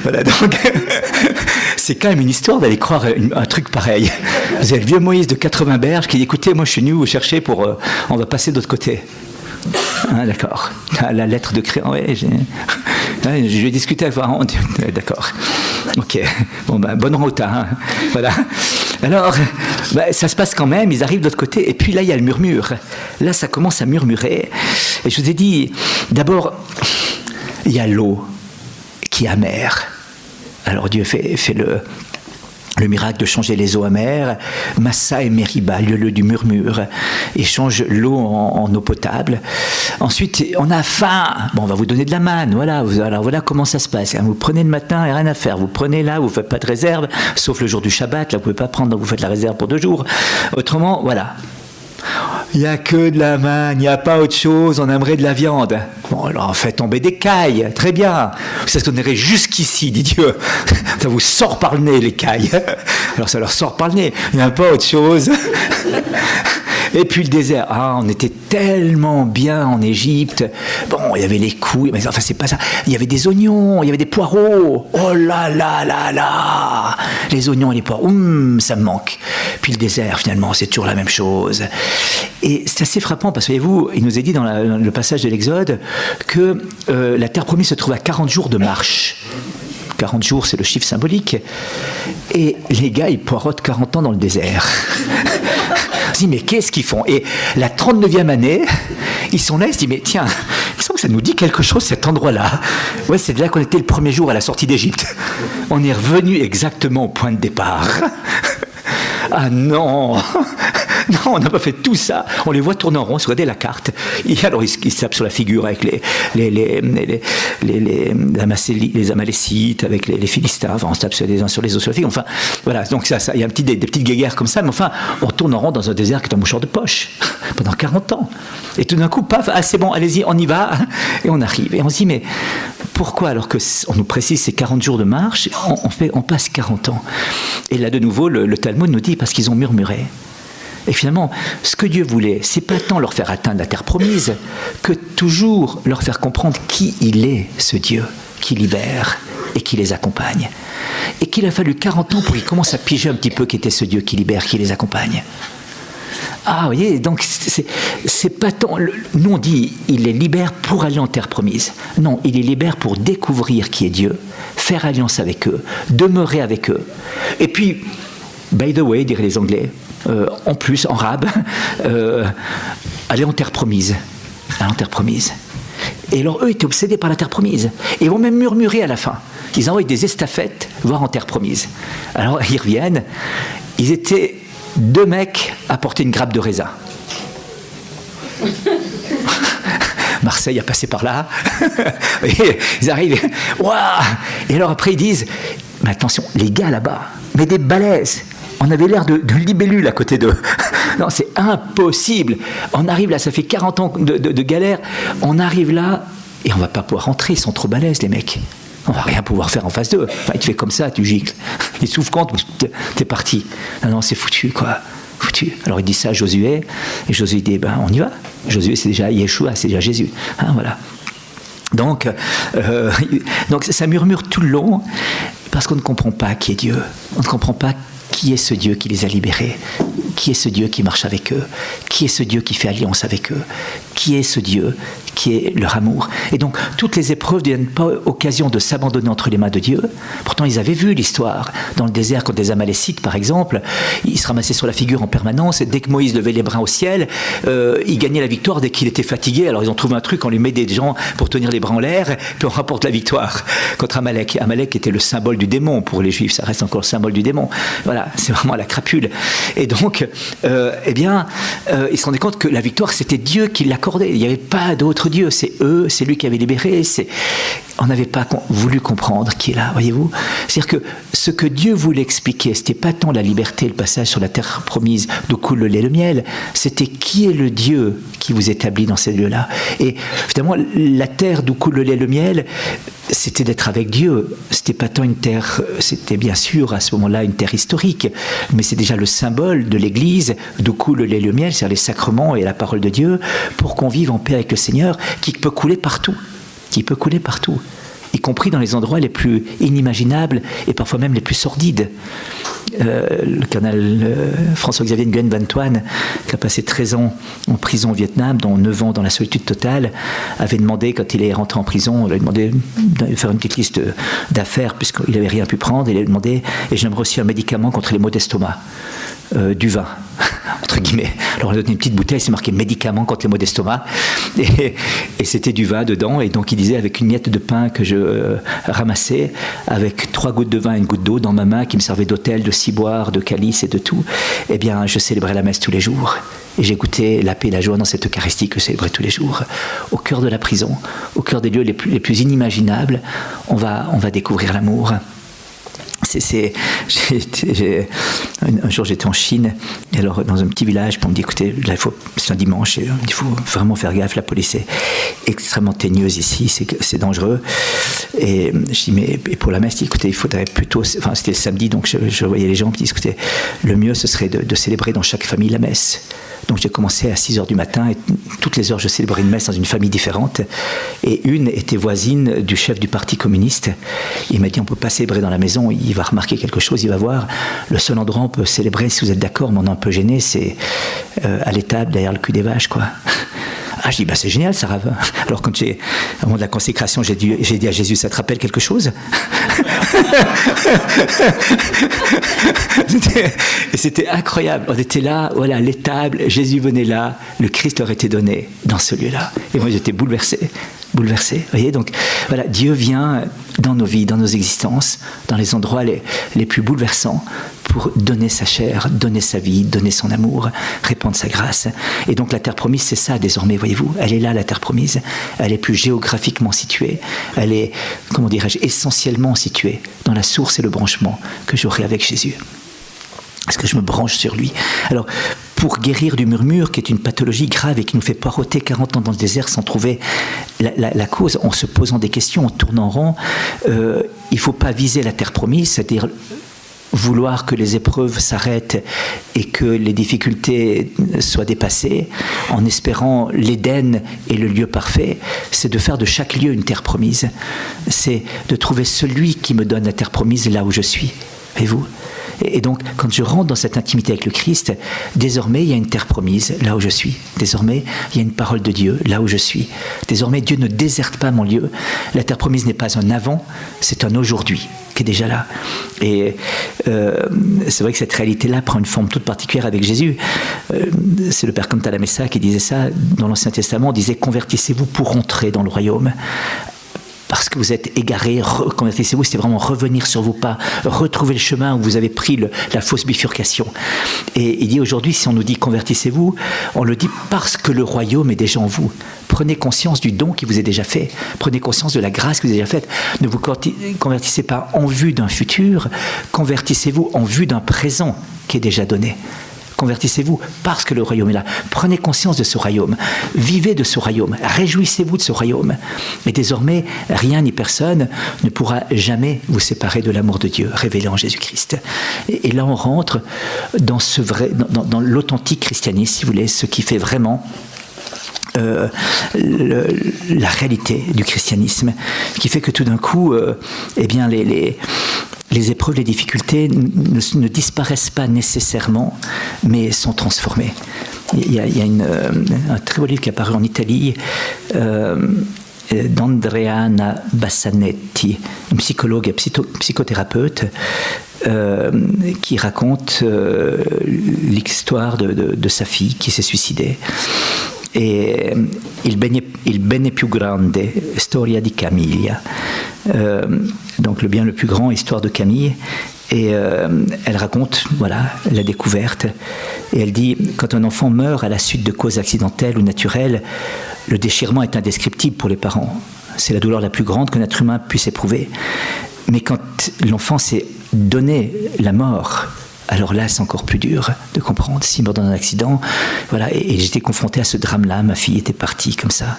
Voilà, donc c'est quand même une histoire d'aller croire un truc pareil. Vous avez le vieux Moïse de 80 berges qui dit, écoutez, moi je suis venu vous chercher pour on va passer de l'autre côté. Hein, d'accord. La lettre de créant, ouais, je vais discuter avec Pharaon. D'accord. Ok. Bon, bonne route. Hein. Voilà. Alors, ça se passe quand même, ils arrivent de l'autre côté, et puis là, il y a le murmure. Là, ça commence à murmurer. Et je vous ai dit, d'abord, il y a l'eau qui est amère. Alors Dieu fait le miracle de changer les eaux amères, Massa et Meriba, le lieu du murmure, et change l'eau en eau potable. Ensuite, on a faim, bon, on va vous donner de la manne, voilà. Alors voilà comment ça se passe. Vous prenez le matin, il n'y a rien à faire. Vous prenez là, vous ne faites pas de réserve, sauf le jour du Shabbat, là vous ne pouvez pas prendre, donc vous faites la réserve pour 2 jours. Autrement, voilà. Il n'y a que de la manne, il n'y a pas autre chose, on aimerait de la viande. Bon, alors on fait tomber des cailles, très bien. C'est ce qu'on irait jusqu'ici, dit Dieu. Ça vous sort par le nez, les cailles. Alors ça leur sort par le nez, il n'y a pas autre chose. Et puis le désert, on était tellement bien en Égypte. Bon, il y avait les couilles, mais enfin c'est pas ça. Il y avait des oignons, il y avait des poireaux. Oh là là là là. Les oignons et les poireaux, ça me manque. Puis le désert, finalement, c'est toujours la même chose. Et c'est assez frappant parce que, voyez-vous, il nous est dit dans le passage de l'Exode que la terre promise se trouve à 40 jours de marche. 40 jours, c'est le chiffre symbolique. Et les gars, ils poireautent 40 ans dans le désert. On se dit, mais qu'est-ce qu'ils font? Et la 39e année, ils sont là, ils se disent, mais tiens, il me semble que ça nous dit quelque chose, cet endroit-là. Ouais, c'est là qu'on était le premier jour à la sortie d'Égypte. On est revenu exactement au point de départ. Ah non! Non, on n'a pas fait tout ça. On les voit tourner en rond, se regarder la carte. Et alors, ils se tapent sur la figure avec les Amalécites, avec les Philistins. Enfin, on se tape les uns sur les autres sur la figure. Enfin, voilà. Donc, il y a des petites guéguerres comme ça. Mais enfin, on tourne en rond dans un désert qui est un mouchoir de poche pendant 40 ans. Et tout d'un coup, paf, c'est bon, allez-y, on y va. Et on arrive. Et on se dit, mais pourquoi, alors qu'on nous précise ces 40 jours de marche, on passe 40 ans? Et là, de nouveau, le Talmud nous dit, parce qu'ils ont murmuré. Et finalement, ce que Dieu voulait, c'est pas tant leur faire atteindre la terre promise, que toujours leur faire comprendre qui il est, ce Dieu qui libère et qui les accompagne. Et qu'il a fallu 40 ans pour qu'ils commencent à piger un petit peu qui était ce Dieu qui libère, qui les accompagne. Ah, vous voyez, donc c'est pas tant... Nous, on dit, il les libère pour aller en terre promise. Non, il les libère pour découvrir qui est Dieu, faire alliance avec eux, demeurer avec eux. Et puis, by the way, diraient les Anglais, en plus, en rab, aller en terre promise. Aller en terre promise. Et alors, eux étaient obsédés par la terre promise. Et ils vont même murmurer à la fin. Ils envoient des estafettes voir en terre promise. Alors, ils reviennent. Ils étaient 2 mecs à porter une grappe de raisin. Marseille a passé par là. Et ils arrivent. Waouh! Et alors, après, ils disent, mais attention, les gars là-bas, mais des balaises. On avait l'air de libellules à côté d'eux. Non, c'est impossible. On arrive là, ça fait 40 ans de galère. On arrive là et on ne va pas pouvoir rentrer. Ils sont trop balèzes, les mecs. On ne va rien pouvoir faire en face d'eux. Enfin, tu fais comme ça, tu gicles. Ils souffrent quand t'es parti. Non, c'est foutu, quoi. Foutu. Alors il dit ça à Josué. Et Josué dit, on y va. Josué, c'est déjà Yeshua, c'est déjà Jésus. Voilà. Donc ça murmure tout le long parce qu'on ne comprend pas qui est Dieu. On ne comprend pas qui est ce Dieu qui les a libérés? Qui est ce Dieu qui marche avec eux? Qui est ce Dieu qui fait alliance avec eux? Qui est ce Dieu qui est leur amour? Et donc, toutes les épreuves ne donnent pas occasion de s'abandonner entre les mains de Dieu. Pourtant, ils avaient vu l'histoire. Dans le désert, contre les Amalécites, par exemple, ils se ramassaient sur la figure en permanence. Et dès que Moïse levait les bras au ciel, il gagnait la victoire dès qu'il était fatigué. Alors, ils ont trouvé un truc, on lui met des gens pour tenir les bras en l'air, puis on rapporte la victoire contre Amalek. Amalek était le symbole du démon pour les Juifs. Ça reste encore le symbole du démon. Voilà, c'est vraiment la crapule. Et donc, ils se rendaient compte que la victoire, c'était Dieu qui l'accordait. Il n'y avait pas d'autre Dieu. C'est eux, c'est lui qui avait libéré. On n'avait pas voulu comprendre qui est là, voyez-vous. C'est-à-dire que ce que Dieu voulait expliquer, c'était pas tant la liberté, le passage sur la terre promise d'où coule le lait et le miel, c'était qui est le Dieu qui vous établit dans ces lieux-là. Et finalement, la terre d'où coule le lait et le miel, c'était d'être avec Dieu. C'était pas tant une terre, c'était bien sûr à ce moment-là une terre historique, mais c'est déjà le symbole de l'Église d'où coule le lait et le miel, c'est-à-dire les sacrements et la parole de Dieu, pour qu'on vive en paix avec le Seigneur, qui peut couler partout. Qui peut couler partout, y compris dans les endroits les plus inimaginables et parfois même les plus sordides. Le cardinal François-Xavier Nguyen Van Thuan, qui a passé 13 ans en prison au Vietnam, dont 9 ans dans la solitude totale, avait demandé, quand il est rentré en prison, on lui a demandé de faire une petite liste d'affaires, puisqu'il n'avait rien pu prendre. Il a demandé, et j'aimerais aussi un médicament contre les maux d'estomac, du vin. entre guillemets. Alors on a donné une petite bouteille, c'est marqué médicament contre les maux d'estomac, et c'était du vin dedans, et donc il disait avec une miette de pain que je ramassais, avec 3 gouttes de vin et une goutte d'eau dans ma main qui me servait d'autel, de ciboire, de calice et de tout, eh bien je célébrais la messe tous les jours. Et j'ai goûté la paix et la joie dans cette Eucharistie que je célébrais tous les jours. Au cœur de la prison, au cœur des lieux les plus inimaginables, on va découvrir l'amour. Un jour j'étais en Chine, et alors dans un petit village, on me dit écoutez, là, c'est un dimanche, il faut vraiment faire gaffe, la police est extrêmement teigneuse ici, c'est dangereux. Et je dis mais pour la messe, écoutez, il faudrait plutôt, enfin c'était le samedi, donc je voyais les gens qui disent écoutez, le mieux ce serait de célébrer dans chaque famille la messe. Donc j'ai commencé à 6h du matin, et toutes les heures je célébrais une messe dans une famille différente, et une était voisine du chef du parti communiste. Il m'a dit on ne peut pas célébrer dans la maison, il va remarquer quelque chose, il va voir. Le seul endroit où on peut célébrer, si vous êtes d'accord, mais on est un peu gêné, c'est à l'étable derrière le cul des vaches, quoi. Ah, je dis, c'est génial, ça. Alors, quand au moment de la consécration, j'ai dit à Jésus, ça te rappelle quelque chose? Et c'était incroyable. On était là, voilà, l'étable, Jésus venait là, le Christ leur était donné dans ce lieu-là. Et moi, j'étais bouleversé. Vous voyez, donc voilà, Dieu vient dans nos vies, dans nos existences, dans les endroits les plus bouleversants, pour donner sa chair, donner sa vie, donner son amour, répandre sa grâce. Et donc la terre promise, c'est ça désormais, voyez-vous. Elle est là, la terre promise. Elle est plus géographiquement située. Elle est, comment dirais-je, essentiellement située dans la source et le branchement que j'aurai avec Jésus. Est-ce que je me branche sur lui? Alors, pour guérir du murmure, qui est une pathologie grave et qui nous fait poireauter 40 ans dans le désert sans trouver la cause, en se posant des questions, en tournant en rond, il ne faut pas viser la terre promise, c'est-à-dire vouloir que les épreuves s'arrêtent et que les difficultés soient dépassées, en espérant l'Éden et le lieu parfait. C'est de faire de chaque lieu une terre promise. C'est de trouver celui qui me donne la terre promise là où je suis. Voyez-vous ? Et donc, quand je rentre dans cette intimité avec le Christ, désormais, il y a une terre promise là où je suis. Désormais, il y a une parole de Dieu là où je suis. Désormais, Dieu ne déserte pas mon lieu. La terre promise n'est pas un avant, c'est un aujourd'hui qui est déjà là. Et c'est vrai que cette réalité-là prend une forme toute particulière avec Jésus. C'est le Père Cantalamessa qui disait ça dans l'Ancien Testament. On disait « Convertissez-vous pour entrer dans le royaume ». Parce que vous êtes égarés, convertissez-vous, c'était vraiment revenir sur vos pas, retrouver le chemin où vous avez pris la fausse bifurcation. Et il dit aujourd'hui, si on nous dit convertissez-vous, on le dit parce que le royaume est déjà en vous. Prenez conscience du don qui vous est déjà fait, prenez conscience de la grâce qui vous est déjà faite. Ne vous convertissez pas en vue d'un futur, convertissez-vous en vue d'un présent qui est déjà donné. Convertissez-vous parce que le royaume est là. Prenez conscience de ce royaume. Vivez de ce royaume. Réjouissez-vous de ce royaume. Et désormais, rien ni personne ne pourra jamais vous séparer de l'amour de Dieu révélé en Jésus-Christ. Et là, on rentre dans dans l'authentique christianisme, si vous voulez, ce qui fait vraiment la réalité du christianisme, qui fait que tout d'un coup, eh bien, les épreuves, les difficultés ne disparaissent pas nécessairement, mais sont transformées. Il y a un très beau livre qui est apparu en Italie, d'Andreana Bassanetti, une psychologue et psychothérapeute, qui raconte l'histoire de sa fille qui s'est suicidée. Et il bene più grande, storia di Camilla. Donc le bien le plus grand, histoire de Camille. Et elle raconte, voilà, la découverte. Et elle dit, quand un enfant meurt à la suite de causes accidentelles ou naturelles, le déchirement est indescriptible pour les parents. C'est la douleur la plus grande qu'un être humain puisse éprouver. Mais quand l'enfant s'est donné la mort, alors là, c'est encore plus dur de comprendre. S'il meurt dans un accident, voilà, et j'étais confronté à ce drame-là, ma fille était partie comme ça.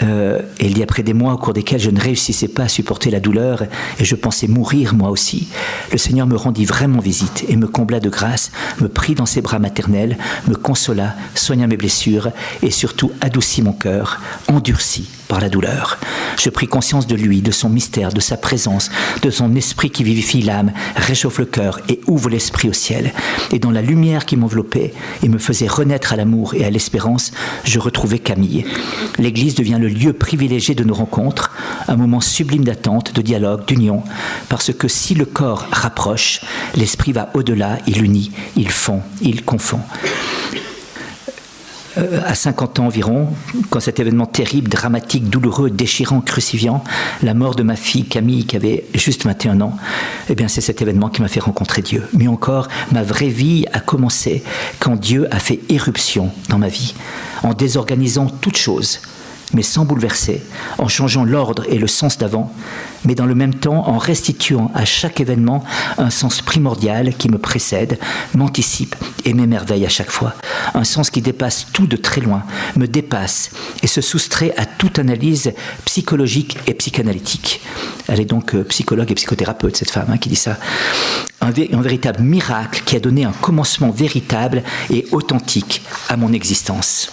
Et il dit, après des mois au cours desquels je ne réussissais pas à supporter la douleur et je pensais mourir moi aussi, le Seigneur me rendit vraiment visite et me combla de grâce, me prit dans ses bras maternels, me consola, soigna mes blessures et surtout adoucit mon cœur, endurci par la douleur. Je pris conscience de lui, de son mystère, de sa présence, de son esprit qui vivifie l'âme, réchauffe le cœur et ouvre l'esprit au ciel. Et dans la lumière qui m'enveloppait et me faisait renaître à l'amour et à l'espérance, je retrouvais Camille. L'Église devient le lieu privilégié de nos rencontres, un moment sublime d'attente, de dialogue, d'union, parce que si le corps rapproche, l'esprit va au-delà, il unit, il fond, il confond. à 50 ans environ, quand cet événement terrible, dramatique, douloureux, déchirant, crucifiant, la mort de ma fille Camille, qui avait juste 21 ans, eh bien c'est cet événement qui m'a fait rencontrer Dieu. Mieux encore, ma vraie vie a commencé quand Dieu a fait éruption dans ma vie, en désorganisant toute chose, mais sans bouleverser, en changeant l'ordre et le sens d'avant, mais dans le même temps en restituant à chaque événement un sens primordial qui me précède, m'anticipe et m'émerveille à chaque fois. Un sens qui dépasse tout de très loin, me dépasse et se soustrait à toute analyse psychologique et psychanalytique. Elle est donc psychologue et psychothérapeute, cette femme, qui dit ça. Un véritable miracle qui a donné un commencement véritable et authentique à mon existence.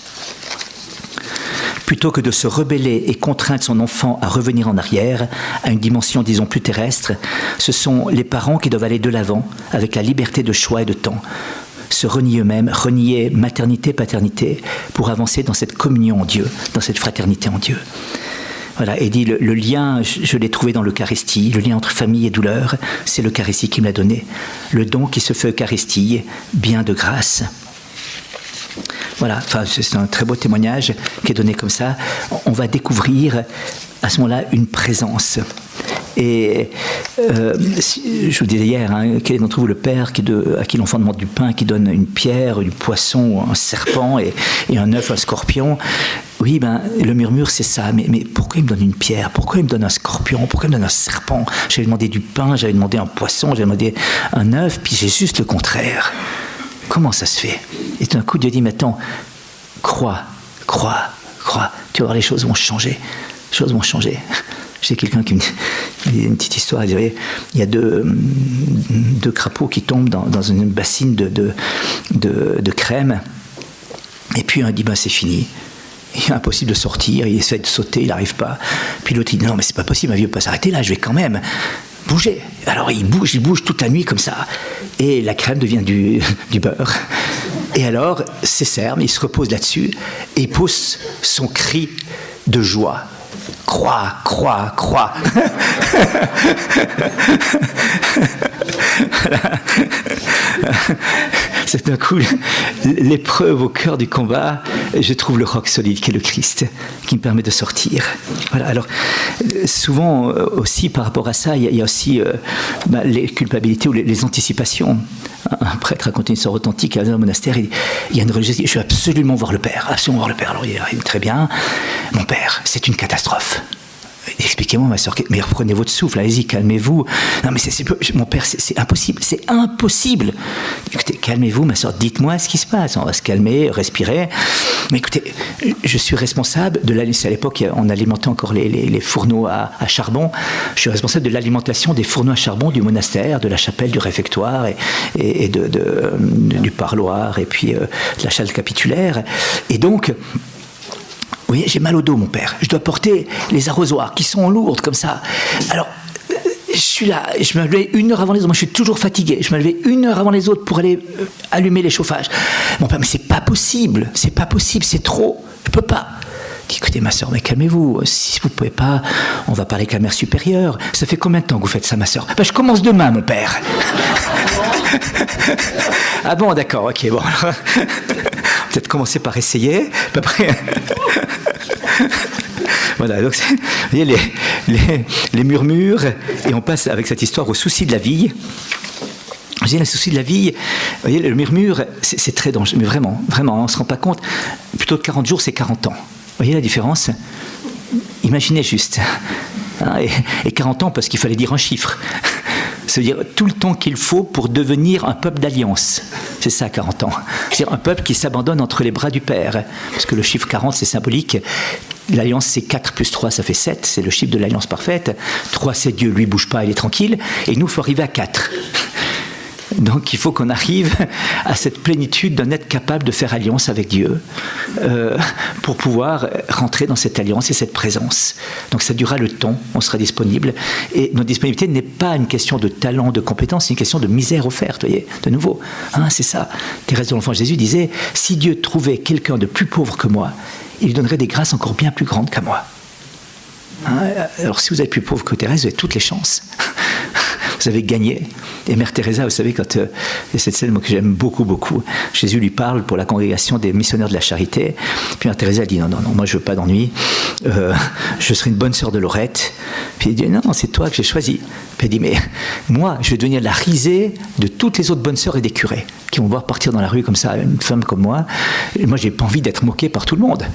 Plutôt que de se rebeller et contraindre son enfant à revenir en arrière, à une dimension, disons, plus terrestre, ce sont les parents qui doivent aller de l'avant avec la liberté de choix et de temps. Se renier eux-mêmes, renier maternité, paternité, pour avancer dans cette communion en Dieu, dans cette fraternité en Dieu. Voilà, et dit, le lien, je l'ai trouvé dans l'Eucharistie, le lien entre famille et douleur, c'est l'Eucharistie qui me l'a donné. Le don qui se fait Eucharistie, bien de grâce. Voilà, enfin, c'est un très beau témoignage qui est donné comme ça. On va découvrir à ce moment-là une présence. Et je vous disais hier, quel est d'entre vous le père à qui l'enfant demande du pain, qui donne une pierre, du poisson, un serpent et un œuf, un scorpion? Oui, le murmure, c'est ça. Mais pourquoi il me donne une pierre? Pourquoi il me donne un scorpion? Pourquoi il me donne un serpent? J'avais demandé du pain, j'avais demandé un poisson, j'avais demandé un œuf, puis j'ai juste le contraire. Comment ça se fait? Et tout d'un coup, Dieu dit, mais attends, crois. Tu vas voir, les choses vont changer. Les choses vont changer. J'ai quelqu'un qui me dit une petite histoire. Il dit, il y a deux crapauds qui tombent dans une bassine de crème. Et puis un dit, c'est fini. Il est impossible de sortir. Il essaie de sauter, il n'arrive pas. Puis l'autre, il dit, non, mais c'est pas possible, ma vie ne peut pas s'arrêter là, je vais quand même bouger. Alors il bouge toute la nuit comme ça. Et la crème devient du beurre. Et alors, c'est ferme, il se repose là-dessus et il pousse son cri de joie. Crois. C'est d'un coup l'épreuve au cœur du combat. Je trouve le roc solide qui est le Christ, qui me permet de sortir. Voilà. Alors souvent aussi par rapport à ça, il y a aussi les culpabilités ou les anticipations. Un prêtre racontait une histoire authentique à un monastère. Il y a une religieuse qui dit, je veux absolument voir le Père. Alors il arrive très bien. Mon Père, c'est une catastrophe. Expliquez-moi, ma soeur, mais reprenez votre souffle, allez-y, calmez-vous. Non, mais mon père, c'est impossible. Écoutez, calmez-vous, ma soeur, dites-moi ce qui se passe. On va se calmer, respirer. Mais écoutez, je suis responsable de l'alimentation. À l'époque, on alimentait encore les fourneaux à charbon. Je suis responsable de l'alimentation des fourneaux à charbon du monastère, de la chapelle, du réfectoire et du parloir et puis de la salle capitulaire. Et donc, oui, j'ai mal au dos, mon père. Je dois porter les arrosoirs qui sont lourdes comme ça. Alors, je suis là, je me levais 1 heure avant les autres. Moi, je suis toujours fatigué. Je me levais 1 heure avant les autres pour aller allumer les chauffages. Mon père, mais c'est pas possible, c'est trop. Je peux pas. Je dis, écoutez, ma soeur, mais calmez-vous. Si vous pouvez pas, on va parler avec la mère supérieure. Ça fait combien de temps que vous faites ça, ma soeur? Je commence demain, mon père. Ah bon, d'accord, ok, bon. Peut-être commencer par essayer, puis après... Voilà, donc vous voyez les murmures, et on passe avec cette histoire au souci de la vie. Je dis, le souci de la vie, vous voyez, le murmure, c'est très dangereux, mais vraiment, on ne se rend pas compte. Plutôt que 40 jours, c'est 40 ans. Vous voyez la différence? Imaginez juste. Et 40 ans, parce qu'il fallait dire un chiffre. C'est-à-dire tout le temps qu'il faut pour devenir un peuple d'alliance. C'est ça, 40 ans. C'est un peuple qui s'abandonne entre les bras du Père. Parce que le chiffre 40, c'est symbolique. L'alliance, c'est 4 plus 3, ça fait 7. C'est le chiffre de l'alliance parfaite. 3, c'est Dieu, lui, bouge pas, il est tranquille. Et nous, il faut arriver à 4. Donc, il faut qu'on arrive à cette plénitude d'un être capable de faire alliance avec Dieu pour pouvoir rentrer dans cette alliance et cette présence. Donc, ça durera le temps, on sera disponible. Et notre disponibilité n'est pas une question de talent, de compétence, c'est une question de misère offerte, vous voyez, de nouveau. C'est ça. Thérèse de l'Enfant Jésus disait, si Dieu trouvait quelqu'un de plus pauvre que moi, il lui donnerait des grâces encore bien plus grandes qu'à moi. Alors, si vous êtes plus pauvre que Thérèse, vous avez toutes les chances. vous avez gagné. Et Mère Teresa, vous savez, quand cette scène moi, que j'aime beaucoup, beaucoup, Jésus lui parle pour la congrégation des missionnaires de la charité. Puis Mère Teresa dit non, moi je veux pas d'ennui, je serai une bonne sœur de Lorette. Puis il dit non, c'est toi que j'ai choisi. Puis elle dit mais moi je vais devenir la risée de toutes les autres bonnes sœurs et des curés qui vont voir partir dans la rue comme ça une femme comme moi. Et moi j'ai pas envie d'être moquée par tout le monde.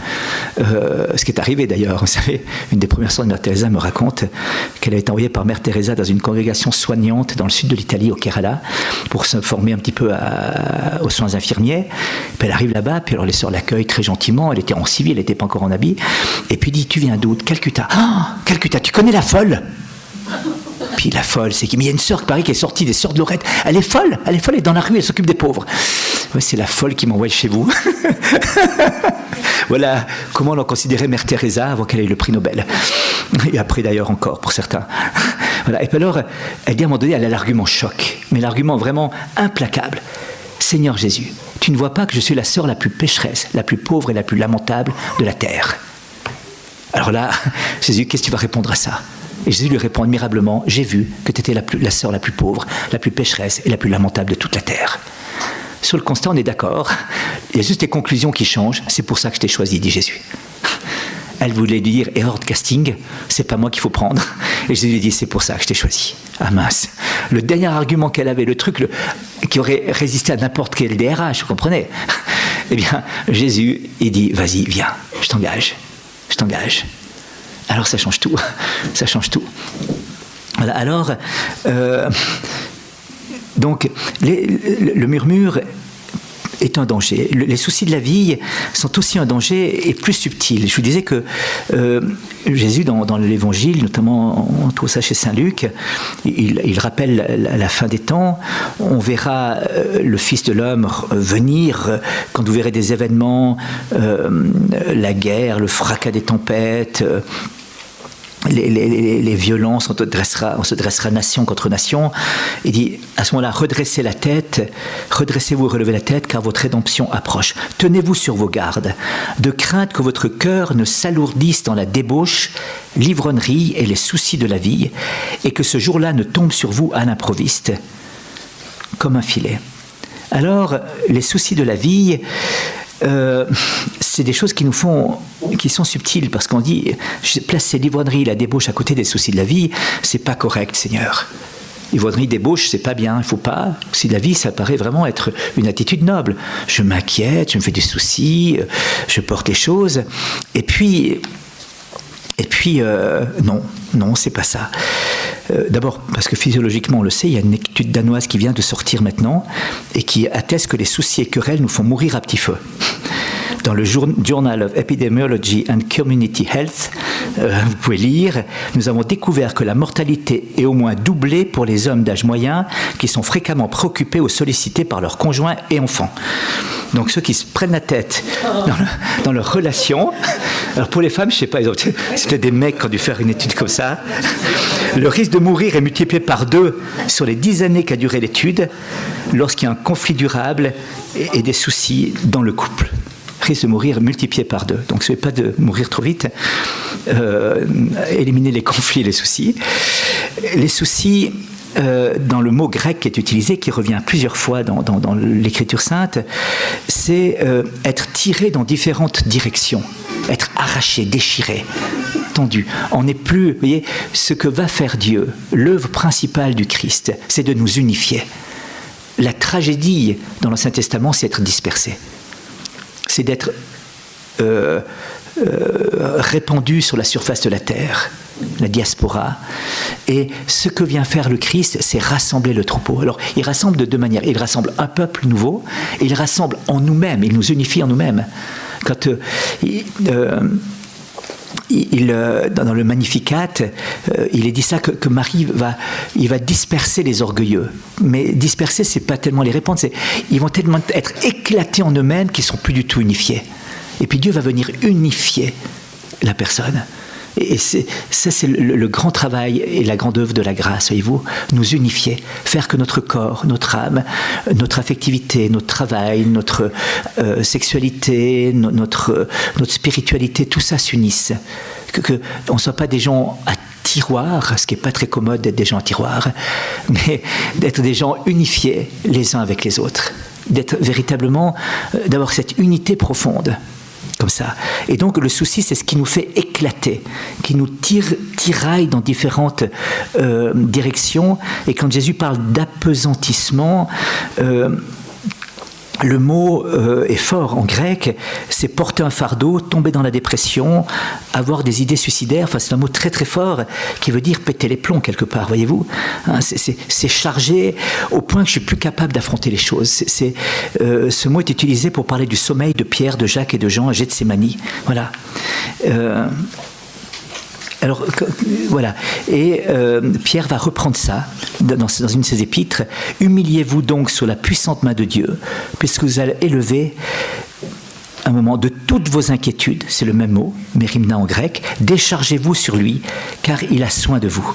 Ce qui est arrivé d'ailleurs, vous savez, une des premières sœurs de Mère Teresa me raconte qu'elle avait été envoyée par Mère Teresa dans une congrégation soignante dans le sud de l'Italie, au Kerala, pour se former un petit peu aux soins infirmiers. Puis elle arrive là-bas, puis alors les sœurs l'accueillent très gentiment. Elle était en civil, elle n'était pas encore en habit. Et puis dit, tu viens d'où? De Calcutta. Ah, Calcutta, tu connais la folle? Puis la folle, c'est qu'il y a une sœur qui paraît qui est sortie des sœurs de Lorette. Elle est folle, elle est dans la rue, elle s'occupe des pauvres. Ouais, c'est la folle qui m'envoie chez vous. Voilà comment on en considérait Mère Teresa avant qu'elle ait eu le prix Nobel. Et après d'ailleurs encore, pour certains. Voilà. Et puis alors, elle dit à un moment donné, elle a l'argument choc, mais l'argument vraiment implacable. Seigneur Jésus, tu ne vois pas que je suis la sœur la plus pécheresse, la plus pauvre et la plus lamentable de la terre. Alors là, Jésus, qu'est-ce que tu vas répondre à ça? Et Jésus lui répond admirablement, j'ai vu que tu étais la sœur la plus pauvre, la plus pécheresse et la plus lamentable de toute la terre. Sur le constat, on est d'accord. Il y a juste des conclusions qui changent. C'est pour ça que je t'ai choisi, dit Jésus. Elle voulait lui dire, erreur de casting, c'est pas moi qu'il faut prendre. Et Jésus lui dit, c'est pour ça que je t'ai choisi. Ah mince. Le dernier argument qu'elle avait, le truc qui aurait résisté à n'importe quel DRH, vous comprenez? Eh bien, Jésus, il dit, vas-y, viens, je t'engage. Alors ça change tout. Ça change tout. Voilà, alors, donc, le murmure est un danger. Les soucis de la vie sont aussi un danger et plus subtils. Je vous disais que Jésus, dans l'Évangile, notamment on trouve ça chez Saint Luc, il rappelle la fin des temps. On verra le Fils de l'homme venir quand vous verrez des événements, la guerre, le fracas des tempêtes, les violences, on se dressera nation contre nation. Il dit, à ce moment-là, redressez la tête, redressez-vous, relevez la tête, car votre rédemption approche. Tenez-vous sur vos gardes, de crainte que votre cœur ne s'alourdisse dans la débauche, l'ivrognerie et les soucis de la vie, et que ce jour-là ne tombe sur vous à l'improviste, comme un filet. Alors, les soucis de la vie, c'est des choses qui sont subtiles, parce qu'on dit placer l'ivrognerie, la débauche à côté des soucis de la vie, c'est pas correct, Seigneur. L'ivrognerie, débauche, c'est pas bien, il faut pas. Si la vie, ça paraît vraiment être une attitude noble. Je m'inquiète, je me fais des soucis, je porte les choses, et puis non, c'est pas ça. D'abord, parce que physiologiquement, on le sait, il y a une étude danoise qui vient de sortir maintenant et qui atteste que les soucis et querelles nous font mourir à petit feu. Dans le Journal of Epidemiology and Community Health, vous pouvez lire, nous avons découvert que la mortalité est au moins doublée pour les hommes d'âge moyen qui sont fréquemment préoccupés ou sollicités par leurs conjoints et enfants. Donc ceux qui se prennent la tête dans leurs relations, alors pour les femmes, je ne sais pas, c'était des mecs qui ont dû faire une étude comme ça, le risque de mourir est multiplié par 2 sur les 10 années qu'a duré l'étude lorsqu'il y a un conflit durable et des soucis dans le couple. Risque de mourir multiplié par 2. Donc, ce n'est pas de mourir trop vite, éliminer les conflits et les soucis. Les soucis, dans le mot grec qui est utilisé, qui revient plusieurs fois dans l'Écriture sainte, c'est être tiré dans différentes directions, être arraché, déchiré, tendu. On n'est plus, vous voyez, ce que va faire Dieu, l'œuvre principale du Christ, c'est de nous unifier. La tragédie dans l'Ancien Testament, c'est être dispersé. C'est d'être répandu sur la surface de la terre, la diaspora. Et ce que vient faire le Christ, c'est rassembler le troupeau. Alors, il rassemble de 2 manières. Il rassemble un peuple nouveau, et il rassemble en nous-mêmes, il nous unifie en nous-mêmes. Quand dans le Magnificat, il est dit ça que Marie va disperser les orgueilleux. Mais disperser, c'est pas tellement les répandre, ils vont tellement être éclatés en eux-mêmes qu'ils sont plus du tout unifiés. Et puis Dieu va venir unifier la personne. Et c'est le grand travail et la grande œuvre de la grâce, voyez-vous, nous unifier, faire que notre corps, notre âme, notre affectivité, notre travail, notre sexualité, notre spiritualité, tout ça s'unisse. Que on ne soit pas des gens tiroir, ce qui n'est pas très commode d'être des gens en tiroir, mais d'être des gens unifiés les uns avec les autres, d'être véritablement, d'avoir cette unité profonde, comme ça. Et donc le souci, c'est ce qui nous fait éclater, qui nous tiraille dans différentes directions. Et quand Jésus parle d'apesantissement, le mot est fort en grec, c'est porter un fardeau, tomber dans la dépression, avoir des idées suicidaires. Enfin, c'est un mot très très fort qui veut dire péter les plombs quelque part, voyez-vous. Hein, c'est chargé au point que je suis plus capable d'affronter les choses. Ce mot est utilisé pour parler du sommeil de Pierre, de Jacques et de Jean à Gethsémani. Voilà. Alors, voilà. Et Pierre va reprendre ça dans une de ses épîtres. « Humiliez-vous donc sous la puissante main de Dieu, puisque vous allez élever un moment de toutes vos inquiétudes. » C'est le même mot, mérimna en grec. « Déchargez-vous sur lui, car il a soin de vous. »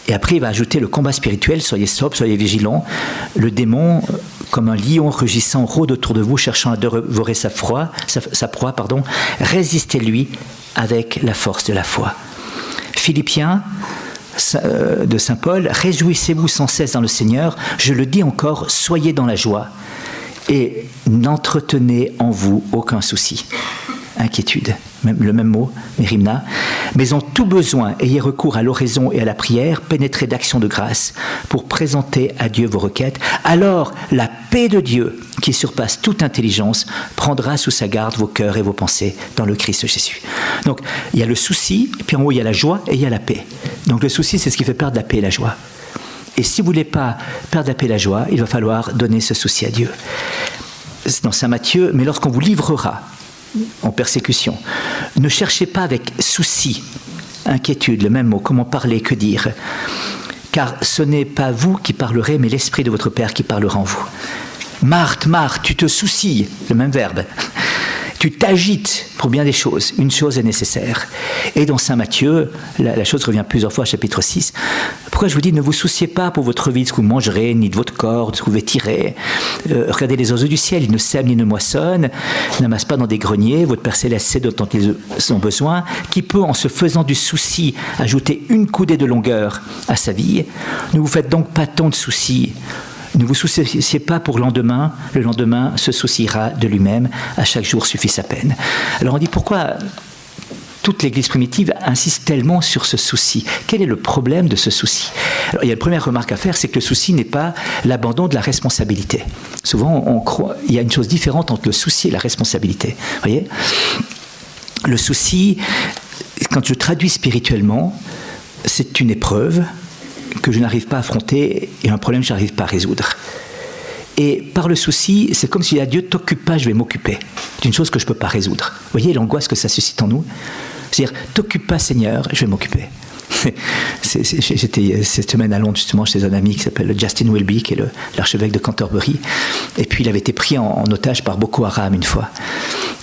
Et après, il va ajouter le combat spirituel. « Soyez sobres, soyez vigilants. Le démon, comme un lion rugissant, rôde autour de vous, cherchant à dévorer sa proie. Résistez-lui avec la force de la foi. » Philippiens de Saint Paul, « Réjouissez-vous sans cesse dans le Seigneur. Je le dis encore, soyez dans la joie et n'entretenez en vous aucun souci. » Inquiétude, le même mot, mérimna. « Mais en tout besoin, ayez recours à l'oraison et à la prière, pénétrez d'actions de grâce pour présenter à Dieu vos requêtes. Alors la paix de Dieu, qui surpasse toute intelligence, prendra sous sa garde vos cœurs et vos pensées dans le Christ Jésus. » Donc, il y a le souci, puis en haut, il y a la joie et il y a la paix. Donc, le souci, c'est ce qui fait perdre la paix et la joie. Et si vous ne voulez pas perdre la paix et la joie, il va falloir donner ce souci à Dieu. C'est dans Saint Matthieu, « Mais lorsqu'on vous livrera en persécution, ne cherchez pas avec souci, inquiétude, le même mot, comment parler, que dire, car ce n'est pas vous qui parlerez, mais l'Esprit de votre Père qui parlera en vous. Marthe, Marthe, tu te soucies, le même verbe. Tu t'agites pour bien des choses. Une chose est nécessaire. » Et dans Saint Matthieu, la chose revient plusieurs fois, chapitre 6. Pourquoi je vous dis, ne vous souciez pas pour votre vie, de ce que vous mangerez, ni de votre corps, de ce que vous vêtirez. Regardez les oiseaux du ciel, ils ne sèment ni ne moissonnent, n'amassent pas dans des greniers. Votre Père Céleste sait dont ils ont besoin. Qui peut, en se faisant du souci, ajouter une coudée de longueur à sa vie? Ne vous faites donc pas tant de soucis. Ne vous souciez pas pour le lendemain se souciera de lui-même, à chaque jour suffit sa peine. Alors on dit pourquoi toute l'Église primitive insiste tellement sur ce souci. Quel est le problème de ce souci? Alors, il y a une première remarque à faire, c'est que le souci n'est pas l'abandon de la responsabilité. Souvent on croit, il y a une chose différente entre le souci et la responsabilité. Vous voyez? Le souci, quand je traduis spirituellement, c'est une épreuve que je n'arrive pas à affronter et un problème que je n'arrive pas à résoudre. Et par le souci, c'est comme si à Dieu, t'occupe pas, je vais m'occuper d'une chose que je ne peux pas résoudre. Vous voyez l'angoisse que ça suscite en nous? C'est-à-dire, t'occupe pas Seigneur, je vais m'occuper. J'étais cette semaine à Londres justement chez un ami qui s'appelle Justin Welby, qui est l'archevêque de Canterbury, et puis il avait été pris en otage par Boko Haram une fois,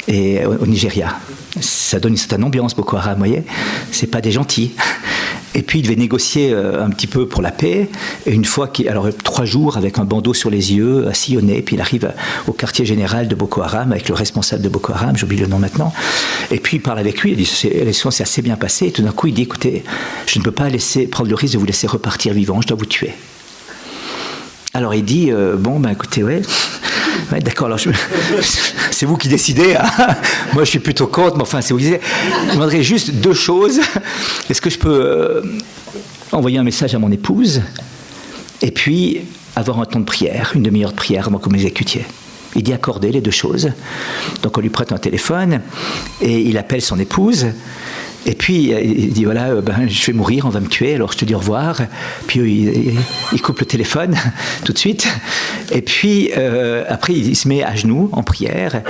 et au Nigeria. Ça donne une certaine ambiance, Boko Haram, vous voyez, c'est pas des gentils. Et puis il devait négocier un petit peu pour la paix. Et une fois alors 3 jours avec un bandeau sur les yeux, à sillonner, puis il arrive au quartier général de Boko Haram avec le responsable de Boko Haram, j'oublie le nom maintenant. Et puis il parle avec lui, il dit l'élection s'est assez bien passée. Et tout d'un coup il dit écoutez, je ne peux pas prendre le risque de vous laisser repartir vivant, je dois vous tuer. Alors il dit écoutez, ouais, d'accord, alors c'est vous qui décidez, hein. Moi je suis plutôt contre, mais enfin c'est vous qui décidez. Je demanderais juste 2 choses. Est-ce que je peux envoyer un message à mon épouse et puis avoir un temps de prière, une demi-heure de prière avant que vous m'exécutiez? Il dit accorder les 2 choses. Donc on lui prête un téléphone et il appelle son épouse. Et puis il dit voilà, je vais mourir, on va me tuer, alors je te dis au revoir. Puis il coupe le téléphone tout de suite. Et puis après il se met à genoux en prière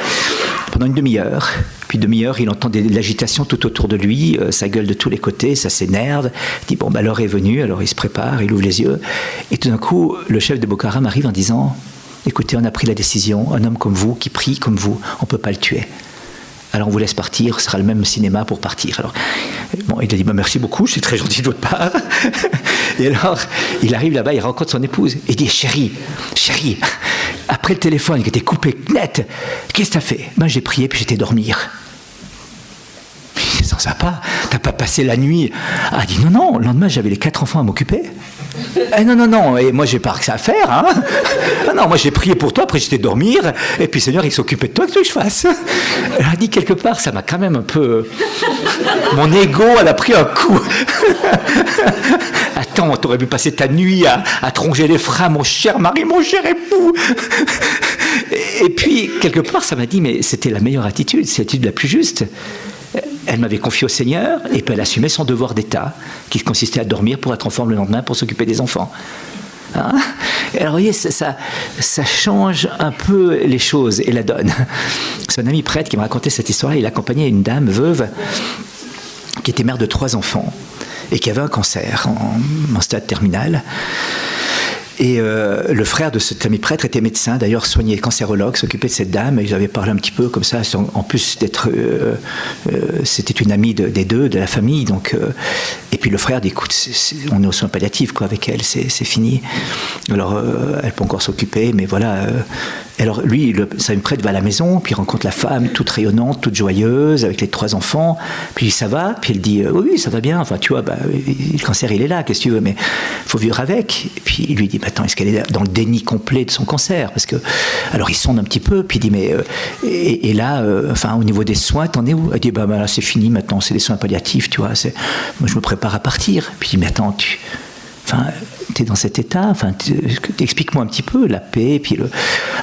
pendant une demi-heure. Puis demi-heure, il entend de l'agitation tout autour de lui, ça gueule de tous les côtés, ça s'énerve. Il dit l'heure est venue, alors il se prépare, il ouvre les yeux. Et tout d'un coup, le chef de Boko Haram arrive en disant écoutez, on a pris la décision, un homme comme vous, qui prie comme vous, on ne peut pas le tuer. Alors on vous laisse partir, ce sera le même cinéma pour partir. Alors, il a dit merci beaucoup, c'est très gentil de votre part. Et alors, il arrive là-bas, il rencontre son épouse. Il dit chérie, après le téléphone qui était coupé net, qu'est-ce que t'as fait? J'ai prié puis j'étais dormir. ça va pas, t'as pas passé la nuit. Elle dit non, le lendemain j'avais les 4 enfants à m'occuper. Non, et moi j'ai pas que ça à faire, hein. Non, moi j'ai prié pour toi, après j'étais dormir, et puis Seigneur il s'occupait de toi, qu'est-ce que je fasse? Elle a dit quelque part, ça m'a quand même un peu... Mon ego, elle a pris un coup. Attends, t'aurais pu passer ta nuit à tronger les freins, mon cher mari, mon cher époux. Et puis, quelque part, ça m'a dit, mais c'était la meilleure attitude, c'est l'attitude la plus juste. Elle m'avait confié au Seigneur, et puis elle assumait son devoir d'État, qui consistait à dormir pour être en forme le lendemain, pour s'occuper des enfants. Hein? Alors, vous voyez, ça change un peu les choses et la donne. C'est un ami prêtre qui me racontait cette histoire-là. Il accompagnait une dame veuve qui était mère de 3 enfants et qui avait un cancer en stade terminal. Et le frère de cet ami prêtre était médecin, d'ailleurs soignait, cancérologue, s'occupait de cette dame. Ils avaient parlé un petit peu comme ça, en plus d'être... c'était une amie des deux, de la famille. Donc, et puis le frère dit, écoute, on est aux soins palliatifs quoi, avec elle, c'est fini. Alors, elle peut encore s'occuper, mais voilà... alors lui, cet ami prêtre va à la maison, puis il rencontre la femme, toute rayonnante, toute joyeuse, avec les 3 enfants. Puis ça va, puis elle dit, oui, ça va bien. Enfin, tu vois, le cancer, il est là, qu'est-ce que tu veux, mais il faut vivre avec. Et puis il lui dit, attends, est-ce qu'elle est dans le déni complet de son cancer? Parce que, alors il sonde un petit peu, puis il dit, mais et là, enfin, au niveau des soins, t'en es où? Elle dit, là, c'est fini maintenant, c'est des soins palliatifs, tu vois. Moi, je me prépare à partir. Puis il dit, mais attends, t'es dans cet état, explique-moi un petit peu la paix, puis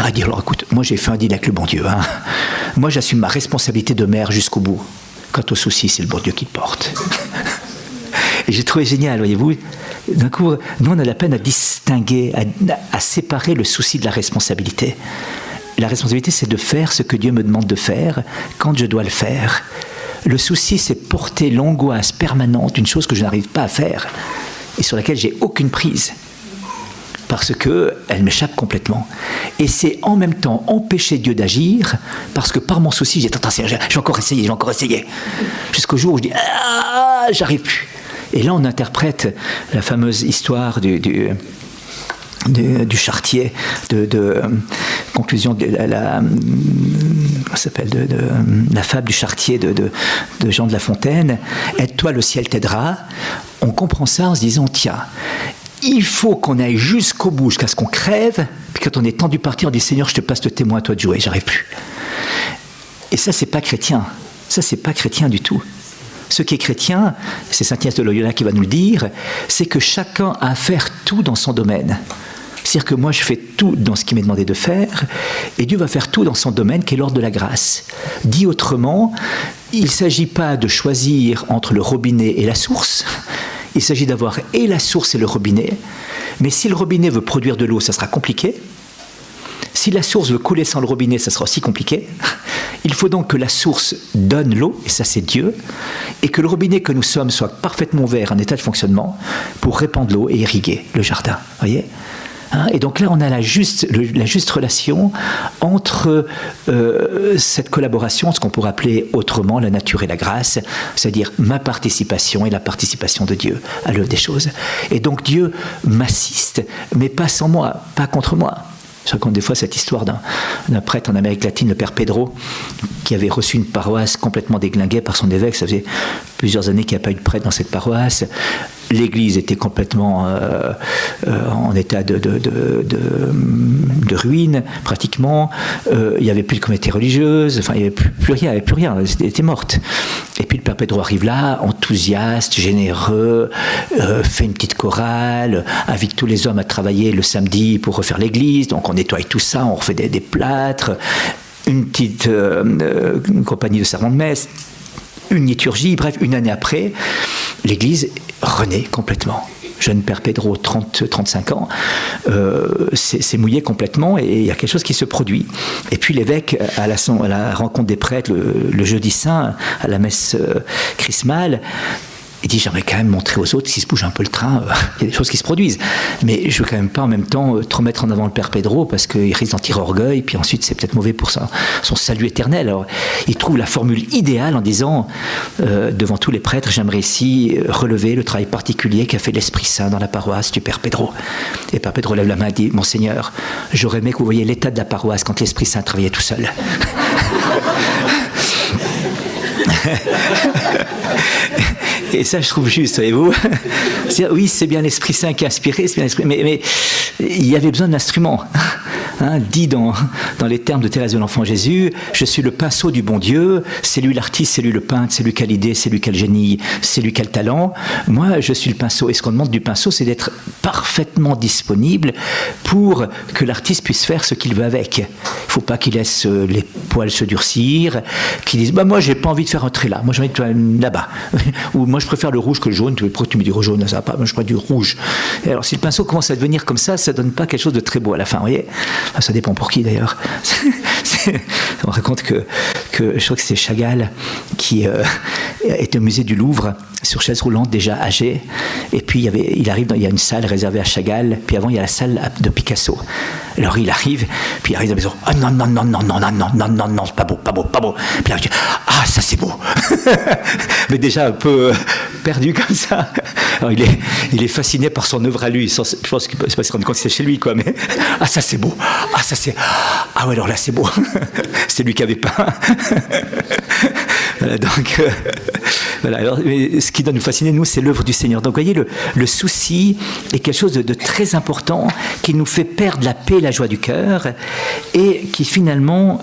elle dit, alors écoute, moi j'ai fait un deal avec le bon Dieu. Hein. Moi, j'assume ma responsabilité de mère jusqu'au bout. Quant aux soucis, c'est le bon Dieu qui le porte. Et j'ai trouvé génial, voyez-vous. D'un coup, nous, on a la peine à distinguer, à séparer le souci de la responsabilité. La responsabilité, c'est de faire ce que Dieu me demande de faire quand je dois le faire. Le souci, c'est porter l'angoisse permanente d'une chose que je n'arrive pas à faire et sur laquelle j'ai aucune prise parce qu'elle m'échappe complètement. Et c'est en même temps empêcher Dieu d'agir parce que par mon souci, j'ai tendance à je vais encore essayer. Jusqu'au jour où je dis « j'arrive plus ». Et là, on interprète la fameuse histoire du charretier, de conclusion de la fable du charretier de Jean de La Fontaine. Aide-toi, le ciel t'aidera. On comprend ça en se disant, tiens, il faut qu'on aille jusqu'au bout, jusqu'à ce qu'on crève. Puis quand on est tendu partir, on dit, Seigneur, je te passe le témoin à toi de jouer, j'arrive plus. Et ça, c'est pas chrétien. Ça, c'est pas chrétien du tout. Ce qui est chrétien, c'est saint Ignace de Loyola qui va nous le dire, c'est que chacun a à faire tout dans son domaine. C'est-à-dire que moi, je fais tout dans ce qui m'est demandé de faire, et Dieu va faire tout dans son domaine, qui est l'ordre de la grâce. Dit autrement, il ne s'agit pas de choisir entre le robinet et la source, il s'agit d'avoir et la source et le robinet, mais si le robinet veut produire de l'eau, ça sera compliqué. Si la source veut couler sans le robinet, ça sera aussi compliqué. Il faut donc que la source donne l'eau, et ça c'est Dieu, et que le robinet que nous sommes soit parfaitement ouvert en état de fonctionnement pour répandre l'eau et irriguer le jardin. Voyez ? Et donc là, on a la juste relation entre cette collaboration, ce qu'on pourrait appeler autrement la nature et la grâce, c'est-à-dire ma participation et la participation de Dieu à l'œuvre des choses. Et donc Dieu m'assiste, mais pas sans moi, pas contre moi. Je raconte des fois cette histoire d'un prêtre en Amérique latine, le père Pedro, qui avait reçu une paroisse complètement déglinguée par son évêque. Ça faisait plusieurs années qu'il n'y a pas eu de prêtre dans cette paroisse. L'église était complètement en état de ruine, pratiquement. Il n'y avait plus de communauté religieuse, enfin, il n'y avait plus rien, elle était morte. Et puis le père Pedro arrive là, enthousiaste, généreux, fait une petite chorale, invite tous les hommes à travailler le samedi pour refaire l'église. Donc on nettoie tout ça, on refait des plâtres, une petite compagnie de serment de messe, une liturgie. Bref, une année après, l'église renaît complètement. Jeune père Pedro, 35 ans, s'est mouillé complètement et il y a quelque chose qui se produit. Et puis l'évêque, à la rencontre des prêtres, le jeudi saint, à la messe chrismale, il dit, j'aimerais quand même montrer aux autres, s'ils se bougent un peu le train, il y a des choses qui se produisent. Mais je ne veux quand même pas en même temps trop mettre en avant le père Pedro, parce qu'il risque d'en tirer orgueil, puis ensuite c'est peut-être mauvais pour son salut éternel. Alors il trouve la formule idéale en disant, devant tous les prêtres, j'aimerais ici relever le travail particulier qu'a fait l'Esprit Saint dans la paroisse du père Pedro. Et père Pedro lève la main et dit, Monseigneur, j'aurais aimé que vous voyiez l'état de la paroisse quand l'Esprit Saint travaillait tout seul. Et ça, je trouve juste, voyez-vous. Oui, c'est bien l'Esprit Saint qui a inspiré, c'est bien l'Esprit, mais il y avait besoin d'instruments. Dit dans les termes de Thérèse de l'Enfant Jésus, je suis le pinceau du bon Dieu, c'est lui l'artiste, c'est lui le peintre, c'est lui qui a l'idée, c'est lui qui a le génie, c'est lui qui a le talent. Moi, je suis le pinceau. Et ce qu'on demande du pinceau, c'est d'être parfaitement disponible pour que l'artiste puisse faire ce qu'il veut avec. Il ne faut pas qu'il laisse les poils se durcir, qu'il dise moi, j'ai pas envie de faire un trait là, moi, j'ai envie de faire là-bas. Ou moi, je préfère le rouge que le jaune. Pourquoi tu me dis rouge, ça va pas, moi, je préfère du rouge. Et alors, si le pinceau commence à devenir comme ça donne pas quelque chose de très beau à la fin, vous voyez. Enfin, ça dépend pour qui d'ailleurs. On raconte que je crois que c'est Chagall qui était au musée du Louvre sur chaise roulante, déjà âgé, et puis il y a une salle réservée à Chagall, puis avant il y a la salle de Picasso. Alors il arrive à la maison, ah non, c'est pas beau. Puis là, ah ça c'est beau. Mais déjà un peu perdu comme ça. Alors, il est fasciné par son œuvre à lui. Je pense qu'il ne peut pas se rendre compte que c'est chez lui, quoi. Mais ah ça c'est beau. Ah ouais, alors là c'est beau. C'est lui qui avait peint. Voilà, donc voilà. Alors, ce qui doit nous fasciner, nous, c'est l'œuvre du Seigneur. Donc, vous voyez, le souci est quelque chose de très important qui nous fait perdre la paix et la joie du cœur et qui finalement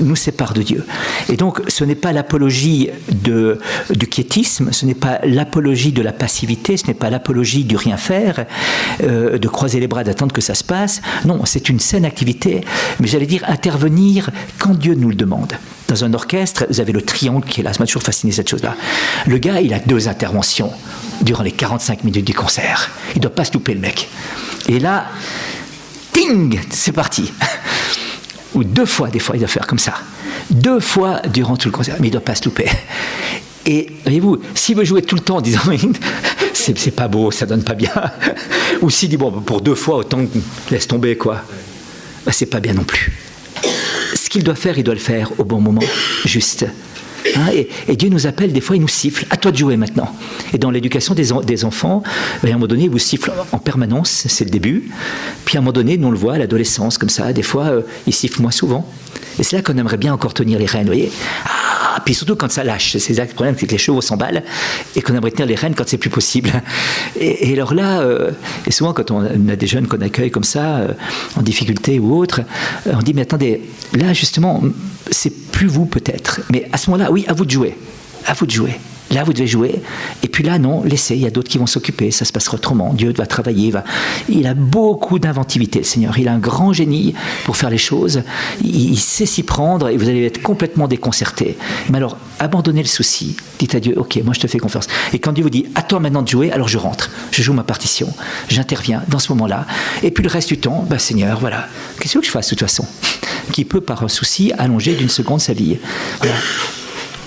nous sépare de Dieu. Et donc, ce n'est pas l'apologie du quiétisme, ce n'est pas l'apologie de la passivité, ce n'est pas l'apologie du rien faire, de croiser les bras, d'attendre que ça se passe. Non, c'est une saine activité, mais j'allais dire intervenir quand Dieu nous le demande. Dans un orchestre, vous avez le triangle qui est là. Ça m'a toujours fasciné, cette chose-là. Le gars, il a 2 interventions durant les 45 minutes du concert. Il ne doit pas se louper, le mec. Et là, ting, c'est parti. Ou 2 fois, des fois, il doit faire comme ça. 2 fois durant tout le concert, mais il ne doit pas se louper. Et voyez-vous, s'il veut jouer tout le temps en disant c'est pas beau, ça donne pas bien, ou s'il dit bon, pour 2 fois, autant laisse tomber, quoi, ben, c'est pas bien non plus. Ce qu'il doit faire, il doit le faire au bon moment, juste. Et Dieu nous appelle, des fois il nous siffle, à toi de jouer maintenant. Et dans l'éducation des enfants, à un moment donné, il vous siffle en permanence, c'est le début. Puis à un moment donné, nous on le voit à l'adolescence, comme ça, des fois il siffle moins souvent. Et c'est là qu'on aimerait bien encore tenir les rênes, vous voyez. Puis surtout quand ça lâche, c'est le problème, c'est que les chevaux s'emballent et qu'on aimerait tenir les rênes quand c'est plus possible. Et alors là, et souvent quand on a des jeunes qu'on accueille comme ça, en difficulté ou autre, on dit mais attendez, là justement, c'est plus vous peut-être, mais à ce moment-là, oui, à vous de jouer, à vous de jouer. Là, vous devez jouer. Et puis là, non, laissez, il y a d'autres qui vont s'occuper. Ça se passera autrement. Dieu va travailler. Il a beaucoup d'inventivité, le Seigneur. Il a un grand génie pour faire les choses. Il sait s'y prendre et vous allez être complètement déconcertés. Mais alors, abandonnez le souci. Dites à Dieu, ok, moi je te fais confiance. Et quand Dieu vous dit, à toi maintenant de jouer, alors je rentre. Je joue ma partition. J'interviens dans ce moment-là. Et puis le reste du temps, Seigneur, voilà. Qu'est-ce que je fasse de toute façon ? Qui peut, par un souci, allonger d'une seconde sa vie. Voilà.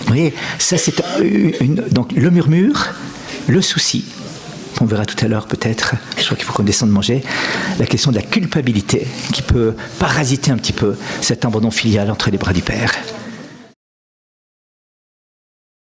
Vous voyez, ça c'est donc le murmure, le souci. On verra tout à l'heure peut-être, je crois qu'il faut qu'on descende manger, la question de la culpabilité qui peut parasiter un petit peu cet abandon filial entre les bras du Père.